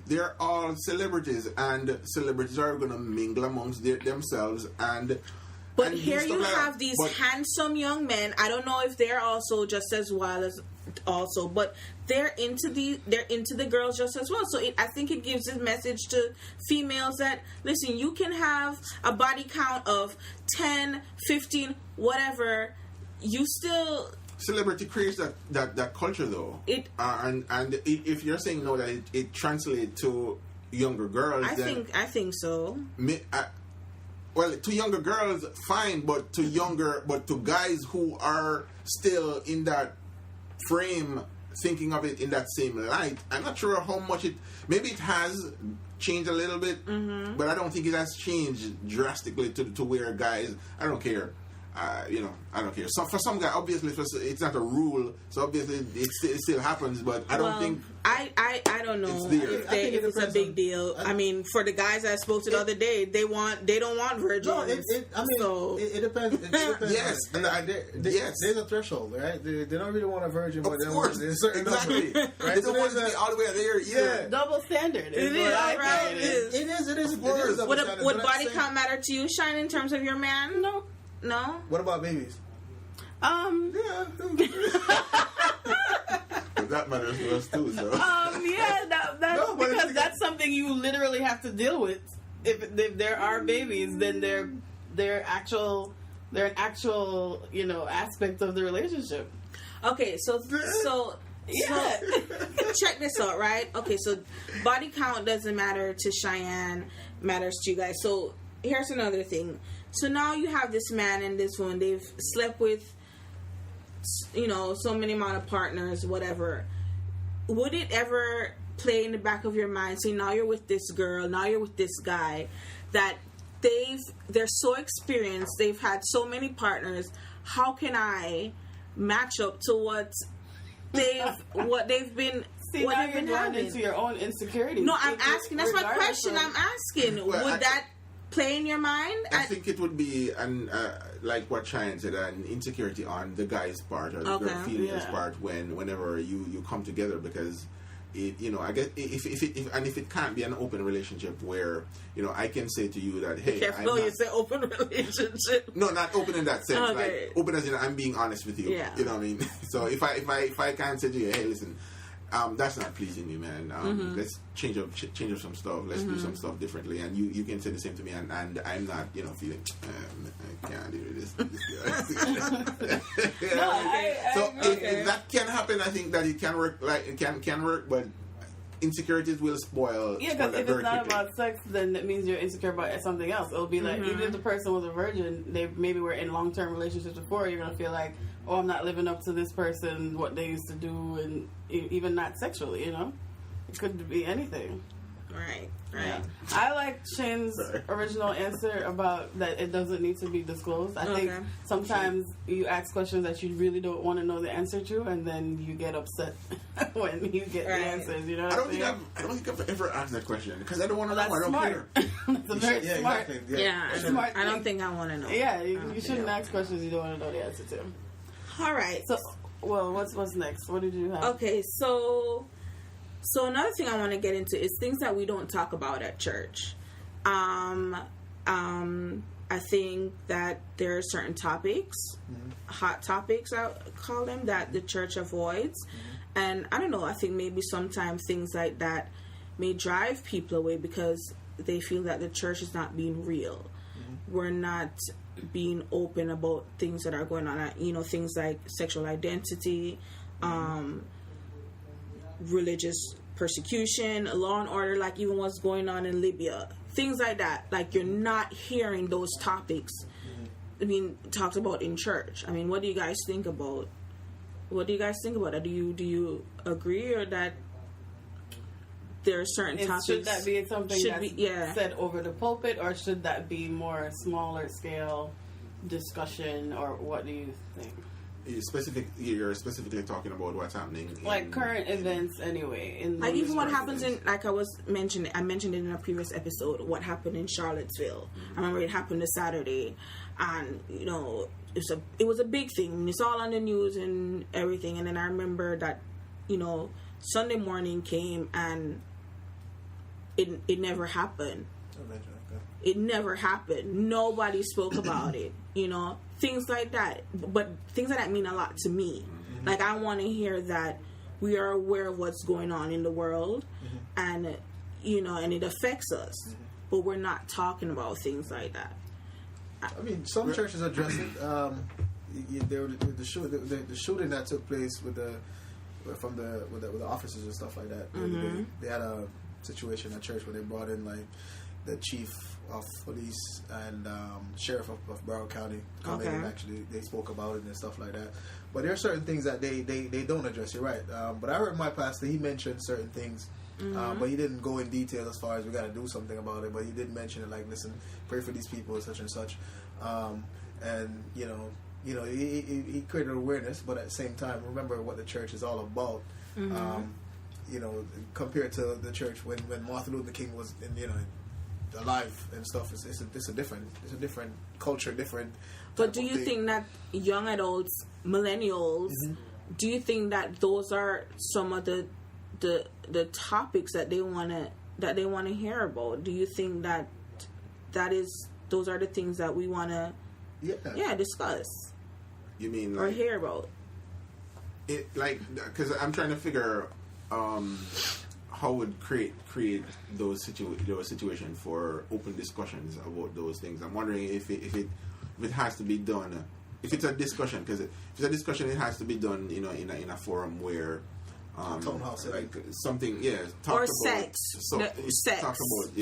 They're all celebrities, and celebrities are going to mingle amongst themselves But here you have these handsome young men. I don't know if they're also just as wild as but they're into the girls just as well. So I think it gives a message to females that, listen, you can have a body count of 10, 15, whatever. You still... Celebrity creates that culture, though. And if you're saying no, that it translates to younger girls, I think so. Well, to younger girls, fine, but to guys who are still in that frame, thinking of it in that same light, I'm not sure how much maybe it has changed a little bit, but I don't think it has changed drastically to where guys, I don't care. I don't care. So for some guy, obviously, it's not a rule. So obviously, it still happens. But I don't think. I don't know if it's a big deal. I mean, for the guys I spoke to the other day, they don't want virgins. No, it depends. It depends. Yes, yes. There's a threshold, right? They don't really want a virgin, but of course, there's a certain exactly. number, right? They don't want to be all the way there. Yeah, double standard. It is, right? It is. Would body count matter to you, Shine, in terms of your man? No. What about babies? Yeah. That matters to us too. So. Because that's something you literally have to deal with. If there are babies, then they're an actual aspect of the relationship. Okay, so check this out, right? Okay, so body count doesn't matter to Cheyenne, matters to you guys. So here's another thing. So now you have this man and this woman. They've slept with, so many amount of partners, whatever. Would it ever play in the back of your mind? See, now you're with this girl, now you're with this guy, that they're so experienced. They've had so many partners. How can I match up to what they've been? See, now you're going into your own insecurity. No, I'm asking. That's my question. I'm asking. Would that play in your mind? I think it would be like what Cheyenne said, an insecurity on the guy's part or the girl female's part whenever you come together, because I guess if it can't be an open relationship where I can say to you that, hey, you say open relationship. No, not open in that sense. Okay. Like open as in I'm being honest with you. Yeah. You know what I mean? So if I can't say to you, hey, listen, that's not pleasing me, man. Let's change up some stuff. Let's do some stuff differently. And you can say the same to me, and I'm not, feeling I can't do this. If that can happen, I think that it can work. Like it can work, but insecurities will spoil. Yeah, because if it's not about sex, then it means you're insecure about something else. It'll be like, even if the person was a virgin, they maybe were in long-term relationships before, you're going to feel like, oh, I'm not living up to this person, what they used to do, and even not sexually, It could be anything. Right. Yeah. I like Shane's original answer about that it doesn't need to be disclosed. I think sometimes you ask questions that you really don't want to know the answer to, and then you get upset when you get the answers. You know what I don't think I've ever asked that question because I don't want to know. That's I don't smart. That's a very smart. Exactly. Smart I don't thing. think I want to know. Yeah, you shouldn't ask questions you don't want to know the answer to. All right. So, well, what's next? What did you have? Okay, so another thing I want to get into is things that we don't talk about at church. I think that there are certain topics, hot topics I would call them, that the church avoids. And I don't know, I think maybe sometimes things like that may drive people away because they feel that the church is not being real. We're not being open about things that are going on, you know, things like sexual identity, religious persecution, law and order, like even what's going on in Libya, things like that. Like, you're not hearing those topics being talked about in church. I mean, what do you guys think about that? Do you agree, or that there are certain topics? Should that be something that's said over the pulpit, or should that be more smaller scale discussion, or what do you think? You're specifically talking about what's happening like current events anyway, like even what happens in, like I mentioned it in a previous episode, what happened in Charlottesville. I remember it happened this Saturday, and you know, it was a big thing. It's all on the news and everything. And then I remember that, you know, Sunday morning came and it never happened. It never happened. Nobody spoke about it. You know, things like that. But things like that mean a lot to me. Like, I want to hear that we are aware of what's going on in the world, and you know, and it affects us. But we're not talking about things like that. I mean, some churches address it. The shooting that took place with the officers and stuff like that. They had a situation at church where they brought in like the chief of police and sheriff of Broward County come in, and actually they spoke about it and stuff like that. But there are certain things that they don't address. You're right. But I heard my pastor, he mentioned certain things, but he didn't go in detail as far as we got to do something about it. But he did mention it, like, listen, pray for these people, such and such. And you know, he created awareness, but at the same time, remember what the church is all about. You know, compared to the church when Martin Luther King was alive and stuff, it's a different culture, different. But do you think that young adults, millennials, do you think that those are some of the topics that they want to hear about? Do you think that those are the things that we want to discuss? You mean like, or hear about? It, like, because I'm trying to figure how would create those situations for open discussions about those things. I'm wondering if it has to be done. If it's a discussion, because if it's a discussion, it has to be done, you know, in a forum where townhouse, like something, talk or about sex. Sex. Talk about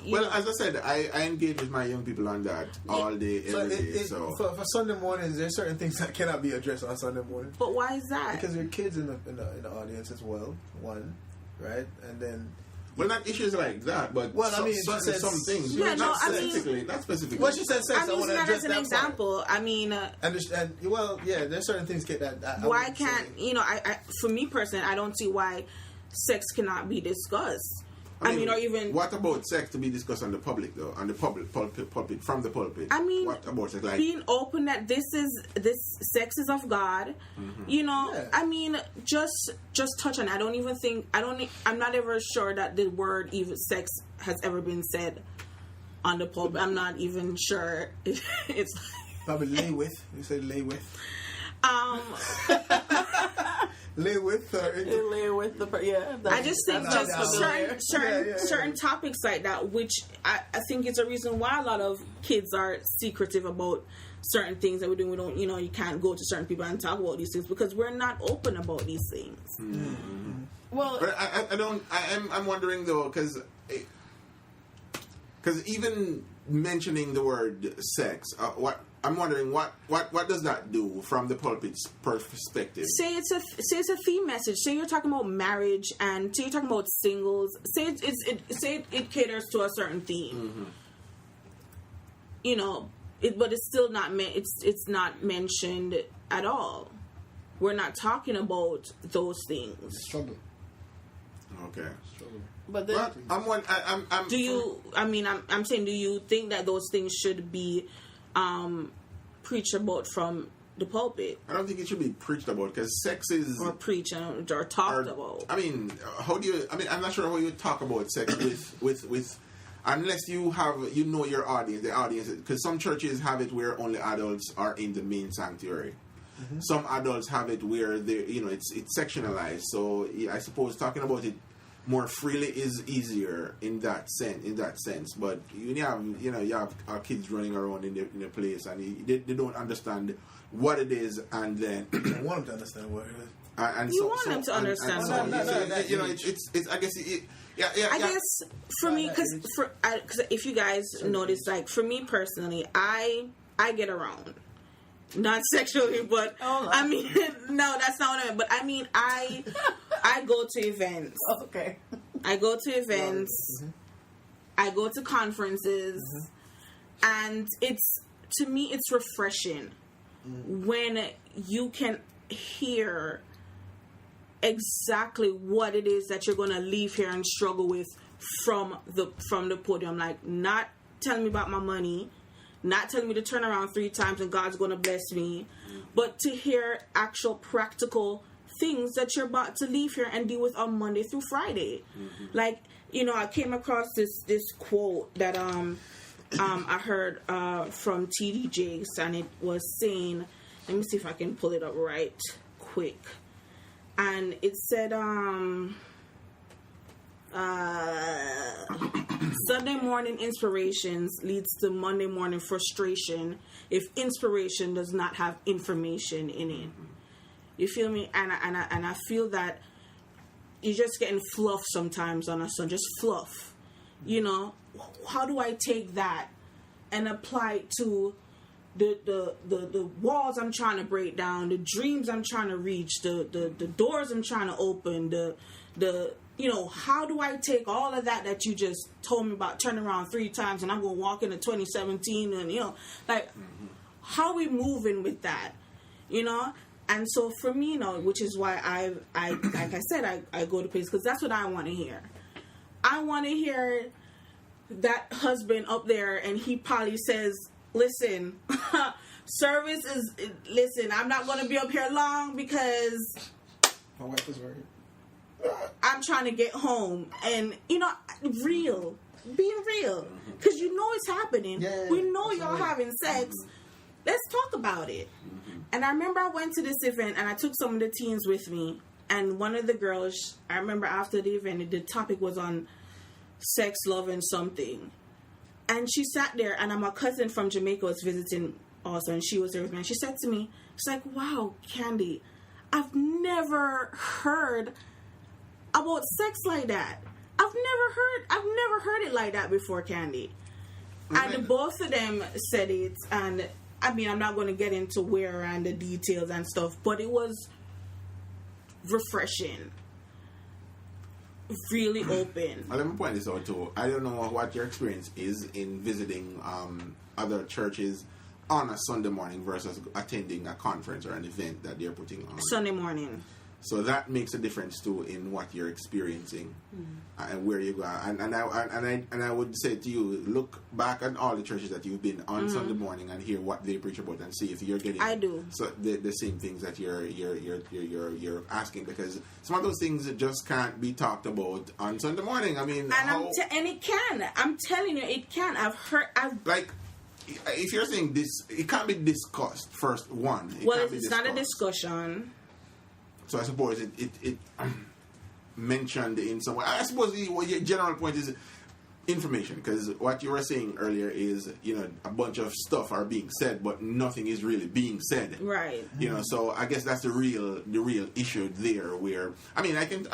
well, as I said, I engage with my young people on that all day, every day. So for Sunday mornings, there's certain things that cannot be addressed on Sunday morning. But why is that? Because there are kids in the audience as well. One, right, and then. Well, not issues like that, but I mean, some things. Yeah, not specifically. Well, she said sex. I'm using that as an example. Part. I mean, understand? Well, yeah, there's certain things that. Why can't I? For me personally, I don't see why sex cannot be discussed. I mean, or even what about sex to be discussed on the public though? On the public pulpit from the pulpit. I mean, what about sex? Like being open that this sex is of God. You know, yeah. I mean, just touch on it. I'm not ever sure that the word even sex has ever been said on the pulpit. I'm not even sure. It's probably lay with. You said lay with. Lay with I just think certain topics like that, which I think is a reason why a lot of kids are secretive about certain things that we're doing. We don't, you can't go to certain people and talk about these things because we're not open about these things. Mm-hmm. Well, but I'm wondering though, because even mentioning the word sex, I'm wondering what does that do from the pulpit's perspective? Say it's a theme message. Say you're talking about marriage, and say you're talking about singles. Say it caters to a certain theme. Mm-hmm. You know, but it's still not it's not mentioned at all. We're not talking about those things. Struggle. Okay. Struggle. But then, I'm Do you? I mean, I'm saying, do you think that those things should be preached about from the pulpit? I don't think it should be preached about because sex is Or preached or talked about. I mean, how do you? I mean, I'm not sure how you talk about sex with unless you have your audience, the audience, because some churches have it where only adults are in the main sanctuary. Mm-hmm. Some adults have it where it's sectionalized. So I suppose talking about it more freely is easier in that sense. But you have kids running around in the place and they don't understand what it is, and then I want them to understand what it is. And you want them to understand. It's I guess it. Yeah. I guess for me, because if you guys notice, like for me personally, I get around, not sexually, but I mean, no, that's not what I mean. But I mean, I go to events. Okay. I go to events. Mm-hmm. I go to conferences, and to me, it's refreshing when you can hear exactly what it is that you're going to leave here and struggle with from the podium. Like, not telling me about my money, not telling me to turn around 3 times and God's going to bless me, but to hear actual practical things that you're about to leave here and deal with on Monday through Friday. Mm-hmm. Like, I came across this quote that I heard from T.D. Jakes, and it was saying, let me see if I can pull it up right quick. And it said, Sunday morning inspirations leads to Monday morning frustration if inspiration does not have information in it. You feel me? And I feel that you're just getting fluff sometimes on a Sunday, just fluff. How do I take that and apply it to the walls I'm trying to break down, the dreams I'm trying to reach, the doors I'm trying to open, how do I take all of that you just told me about turning around 3 times and I'm going to walk into 2017 and, how are we moving with that, And so for me, which is why I like I said, I go to places because that's what I want to hear. I want to hear that husband up there and he probably says, listen, service is, I'm not going to be up here long because my wife is right here. I'm trying to get home. And, being real. Because it's happening. Yeah, we know y'all having sex. Let's talk about it. And I remember I went to this event and I took some of the teens with me. And one of the girls, I remember after the event, the topic was on sex, love, and something. And she sat there, and my cousin from Jamaica was visiting also, and she was there with me. And she said to me, she's like, wow, Candy, I've never heard about sex like that. I've never heard it like that before, Candy. Mm-hmm. And both of them said it, and I mean, I'm not going to get into where and the details and stuff, but it was refreshing. Really open. Let me point this out too. I don't know what your experience is in visiting other churches on a Sunday morning versus attending a conference or an event that they're putting on. Sunday morning. So that makes a difference too in what you're experiencing and where you go. And I would say to you, look back at all the churches that you've been on Sunday morning and hear what they preach about and see if you're getting so the same things that you're asking, because some of those things just can't be talked about on Sunday morning. I mean, and it can. I'm telling you, it can. Like, if you're saying this, it can't be discussed. First, one. It's not a discussion. So I suppose it mentioned in some way. I suppose your general point is information, because what you were saying earlier is, a bunch of stuff are being said, but nothing is really being said. Right. So I guess that's the real issue there. Where I mean, I can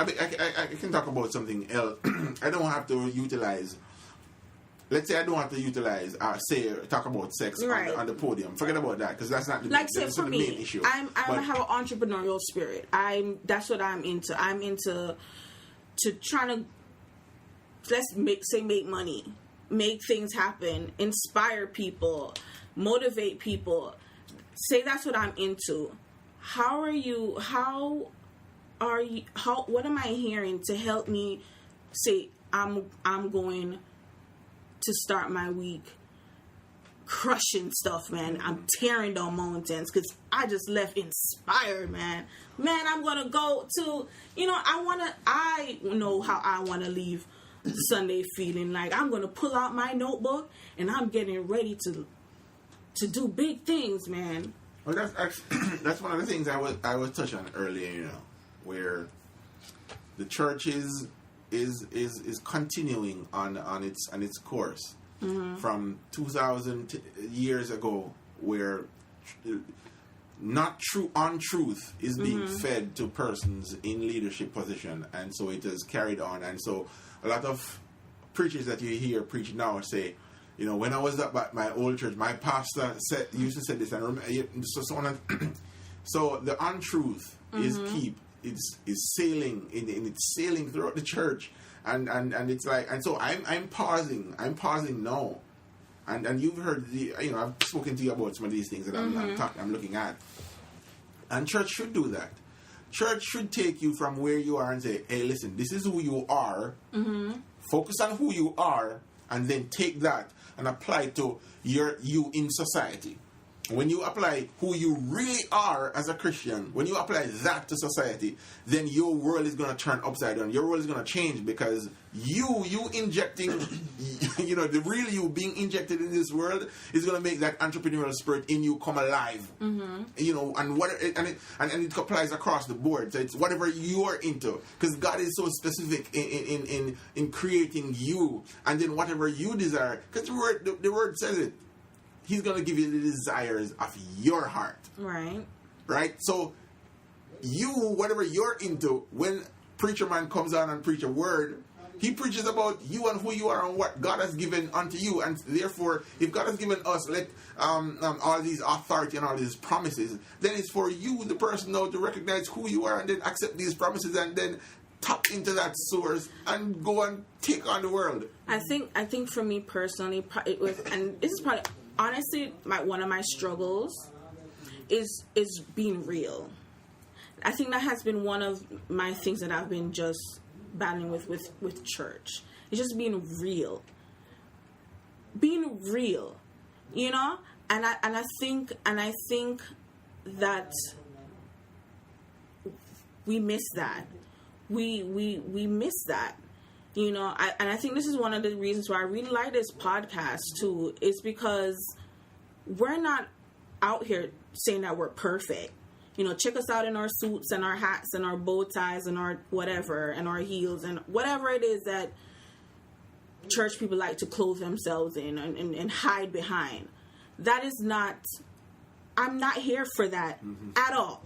talk about something else. I don't have to utilize let's say I don't want to utilize, talk about sex on the podium. Forget about that, because that's not the, for me, main issue. I have an entrepreneurial spirit. That's what I'm into. I'm into trying to make money, make things happen, inspire people, motivate people. Say that's what I'm into. What am I hearing to help me say I'm going to start my week crushing stuff, man. I'm tearing down mountains because I just left inspired, man. I'm gonna go to, I know how I want to leave Sunday feeling like I'm gonna pull out my notebook and I'm getting ready to do big things, man. Well, that's one of the things I was touching on earlier, where the church is continuing on its course from 2,000 years ago, where not true untruth is being fed to persons in leadership position, and so it is carried on. And so a lot of preachers that you hear preach now say, when I was at my old church, my pastor used to say this, and so the untruth is sailing it's sailing throughout the church, and it's like, and so I'm pausing now, and you've heard I've spoken to you about some of these things that I'm looking at, and church should do that. Church should take you from where you are and say, hey, listen, this is who you are. Focus on who you are, and then take that and apply it to you in society. When you apply who you really are as a Christian, when you apply that to society, then your world is going to turn upside down. Your world is going to change, because you injecting, the real you being injected in this world is going to make that entrepreneurial spirit in you come alive. And it applies across the board. So it's whatever you are into, because God is so specific in creating you, and then whatever you desire, because the word says it. He's going to give you the desires of your heart. Right? So, whatever you're into, when preacher man comes on and preach a word, he preaches about you and who you are and what God has given unto you. And therefore, if God has given us all these authority and all these promises, then it's for you, the person, now to recognize who you are and then accept these promises and then tap into that source and go and take on the world. I think for me personally, it was, and this is probably, honestly, one of my struggles is being real. I think that has been one of my things that I've been just battling with church. It's just being real. Being real, and I think that we miss that. We miss that. And I think this is one of the reasons why I really like this podcast too, is because we're not out here saying that we're perfect. Check us out in our suits and our hats and our bow ties and our whatever and our heels and whatever it is that church people like to clothe themselves in and hide behind. That is not, I'm not here for that at all.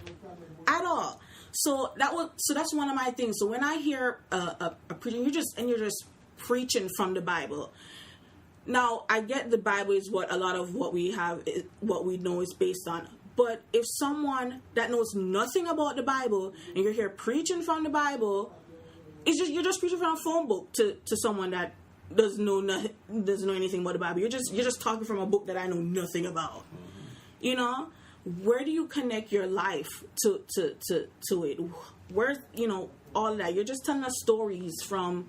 At all. So that's one of my things. So when I hear a preacher, you're just preaching from the Bible. Now I get the Bible is what a lot of what we know is based on. But if someone that knows nothing about the Bible and you're here preaching from the Bible, you're just preaching from a phone book to someone that doesn't know anything about the Bible. You're just talking from a book that I know nothing about. Where do you connect your life to it? Where's, all of that? You're just telling us stories from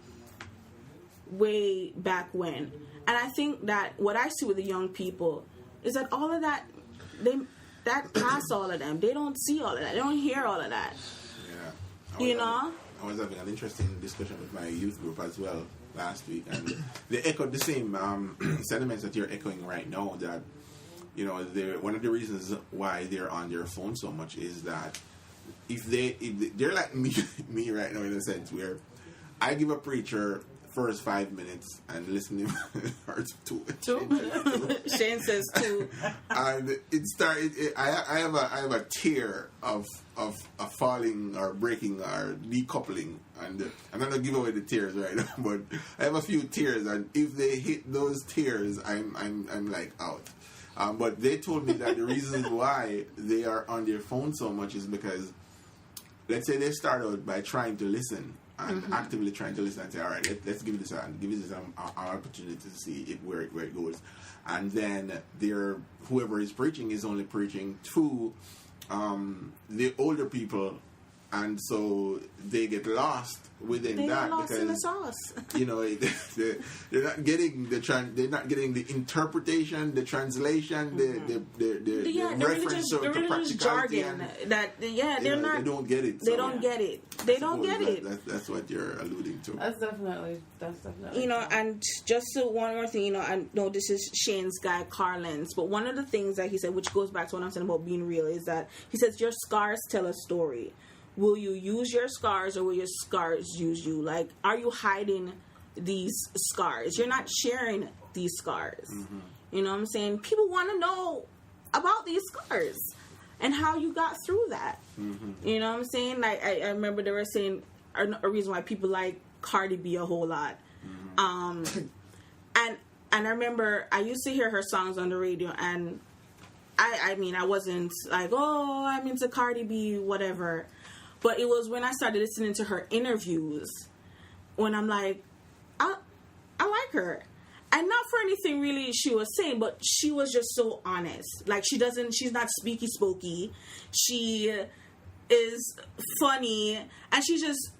way back when. And I think that what I see with the young people is that all of that, that past all of them. They don't see all of that. They don't hear all of that. Yeah. I was having an interesting discussion with my youth group as well last week. And they echoed the same sentiments that you're echoing right now, that one of the reasons why they're on their phone so much is that if they're like me right now, in a sense where I give a preacher first 5 minutes and listening to it. 2 minutes. Shane says 2. And it started. I have a tier of falling or breaking or decoupling, and I'm not gonna give away the tiers right now, but I have a few tiers, and if they hit those tiers, I'm like out. But they told me that the reason why they are on their phone so much is because, let's say they start out by trying to listen and actively trying to listen and say, all right, let's give this an opportunity to see where it goes, and then whoever is preaching is only preaching to the older people, and so they get lost within They that get lost because in the sauce. you know they're not getting they're not getting the interpretation, the translation, the reference to religious practicality, jargon and, that they're not. they don't get it. They don't get it. They don't get it. That's what you're alluding to. That's definitely. You know, and just one more thing, you know, I know this is Shane's guy, Carlin's, but one of the things that he said, which goes back to what I'm saying about being real, is that he says your scars tell a story. Will you use your scars, or will your scars use you? Like, are you hiding these scars? You're not sharing these scars. You know what I'm saying? People want to know about these scars and how you got through that. You know what I'm saying? Like, I remember they were saying a reason why people like Cardi B a whole lot. And I remember I used to hear her songs on the radio, and I mean, I wasn't like, oh, I'm into Cardi B, whatever. But it was when I started listening to her interviews when I'm like, I like her. And not for anything really she was saying, but she was just so honest. Like, she's not speaky spokey. She is funny, and she's just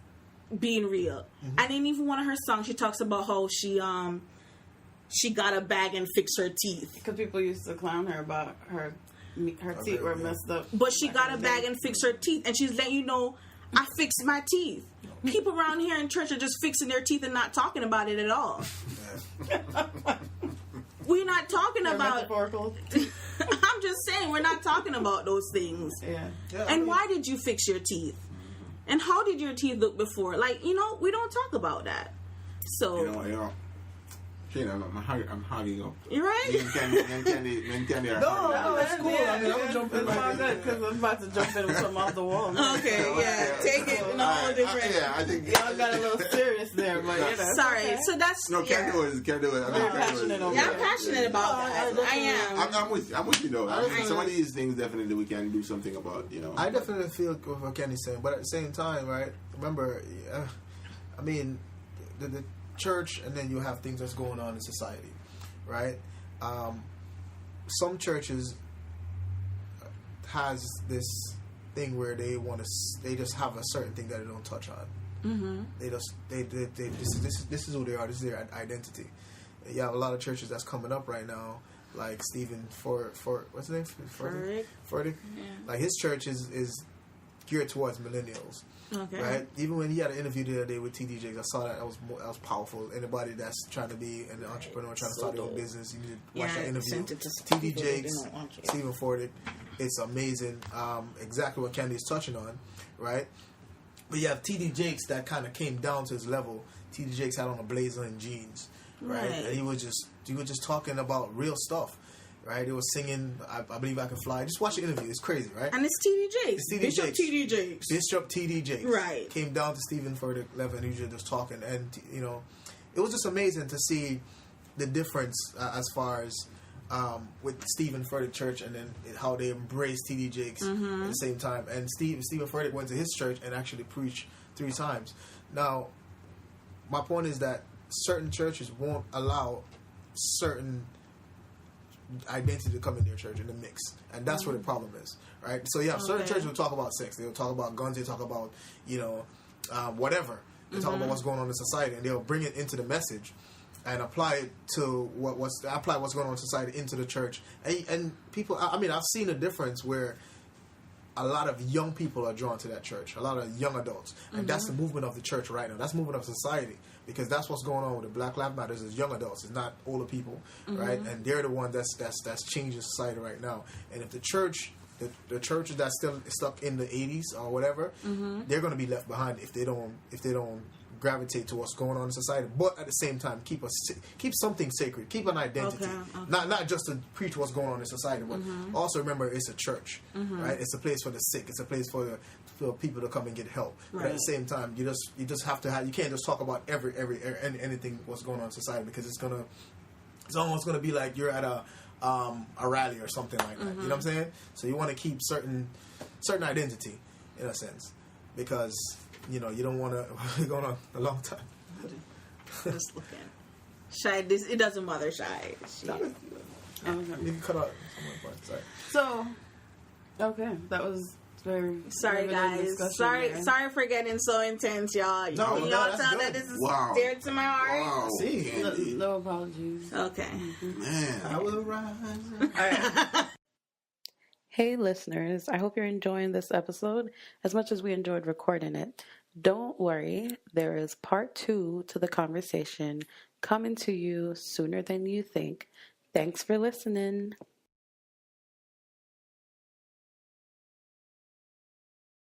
being real. And in even one of her songs, she talks about how she got a bag and fixed her teeth. Because people used to clown her about her teeth were messed up. But she got a bag and fixed her teeth, and she's letting you know, I fixed my teeth. People around here in church are just fixing their teeth and not talking about it at all. We're not talking about metaphorical. I'm just saying, we're not talking about those things. Yeah. And why did you fix your teeth? And how did your teeth look before? Like, you know, we don't talk about that. So You know. Shane, I'm hugging up. you're right. Men candy are No, that's cool. I mean, I'm jumping It's all good because I'm about to jump in with something off the wall. Okay, yeah. Take it in a whole different. I think Y'all got a little serious there, but you know. Sorry. Okay. So that's no, can't do it. I'm passionate over Yeah, I'm it. passionate about that. I am. I'm with you though. I mean, some of these things definitely we can do something about. You know, I definitely feel what Kenny's saying, but at the same time, right? Remember, I mean, the church, and then you have things that's going on in society, right? Some churches has this thing where they just have a certain thing that they don't touch on. This is who they are. This is their identity. You have a lot of churches that's coming up right now, like Stephen what's his name? Furtick. Yeah. Like, his church is geared towards millennials. Okay. Right? Even when he had an interview the other day with TD Jakes, I saw that was powerful. Anybody that's trying to be an entrepreneur, trying to start their own business, you need to watch that interview. Sent it to TD Jakes, Stephen Furtick. It's amazing. Exactly what Candy is touching on, right? But you have TD Jakes that kind of came down to his level. TD Jakes had on a blazer and jeans, right? And he was just talking about real stuff. Right, they were singing I Believe I Can Fly. Just watch the interview. It's crazy, right? And it's TD Jakes. It's Bishop TD Jakes. Bishop TD Jakes. Right. Came down to Stephen Furtick level, and he was just talking. And, you know, it was just amazing to see the difference as far as with Stephen Furtick Church, and then how they embraced TD Jakes at the same time. And Stephen Furtick went to his church and actually preached 3 times. Now, my point is that certain churches won't allow certain identity to come in their church in the mix, and that's where the problem is, right? So you have certain churches will talk about sex, they'll talk about guns, they talk about, you know, whatever, they talk about what's going on in society, and they'll bring it into the message and apply it to what's going on in society into the church. And people, I mean, I've seen a difference where a lot of young people are drawn to that church, a lot of young adults, and that's the movement of the church right now. That's the movement of society, because that's what's going on with the Black Lives Matter is young adults. It's not older people, right? And they're the one that's changing society right now. And if the church, the churches that's still stuck in the 80s or whatever, they're going to be left behind if they don't gravitate to what's going on in society, but at the same time keep something sacred, keep an identity, not just to preach what's going on in society, but also remember it's a church, right? It's a place for the sick, it's a place for people to come and get help. Right. But at the same time, you just have to you can't just talk about anything what's going on in society, because it's almost gonna be like you're at a rally or something like that. You know what I'm saying? So you want to keep certain identity in a sense, because you don't want to go on a long time. Just looking. Shy, it doesn't bother Shy. You can cut out some. Sorry. So, okay, that was very. Sorry, guys. Sorry for getting so intense, y'all. No, y'all tell good. that this is Wow. dear to my heart. Wow. See, No apologies. Okay. Man. I will rise. All right. Hey listeners, I hope you're enjoying this episode as much as we enjoyed recording it. Don't worry, there is part 2 to the conversation coming to you sooner than you think. Thanks for listening.